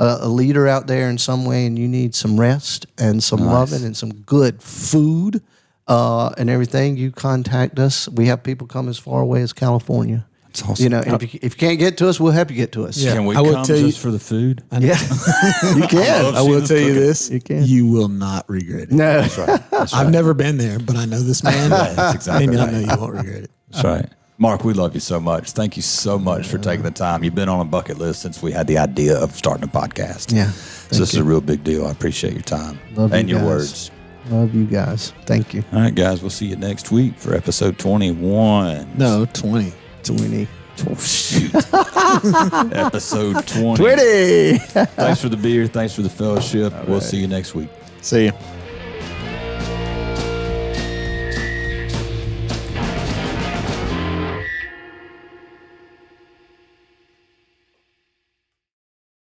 Speaker 4: a leader out there in some way, and you need some rest and some loving and some good food and everything, you contact us. We have people come as far away as California.
Speaker 2: That's awesome.
Speaker 4: And if you can't get to us, we'll help you get to us.
Speaker 2: Yeah. Can we come just for the food?
Speaker 4: Yeah, you can.
Speaker 3: I will tell you this.
Speaker 4: You can.
Speaker 3: You will not regret it.
Speaker 4: No.
Speaker 2: That's right.
Speaker 3: I've never been there, but I know this man.
Speaker 2: That's exactly
Speaker 3: Maybe
Speaker 2: right.
Speaker 3: I know you won't regret it.
Speaker 2: That's right. Mark, we love you so much. Thank you so much for taking the time. You've been on a bucket list since we had the idea of starting a podcast.
Speaker 4: Yeah.
Speaker 2: So this is a real big deal. I appreciate your time and your words.
Speaker 4: Love you guys. Thank you.
Speaker 2: All right, guys. We'll see you next week for episode 21.
Speaker 3: No, 20.
Speaker 4: 20.
Speaker 2: Oh, shoot. Episode 20.
Speaker 4: 20.
Speaker 2: Thanks for the beer. Thanks for the fellowship. We'll see you next week.
Speaker 3: See you.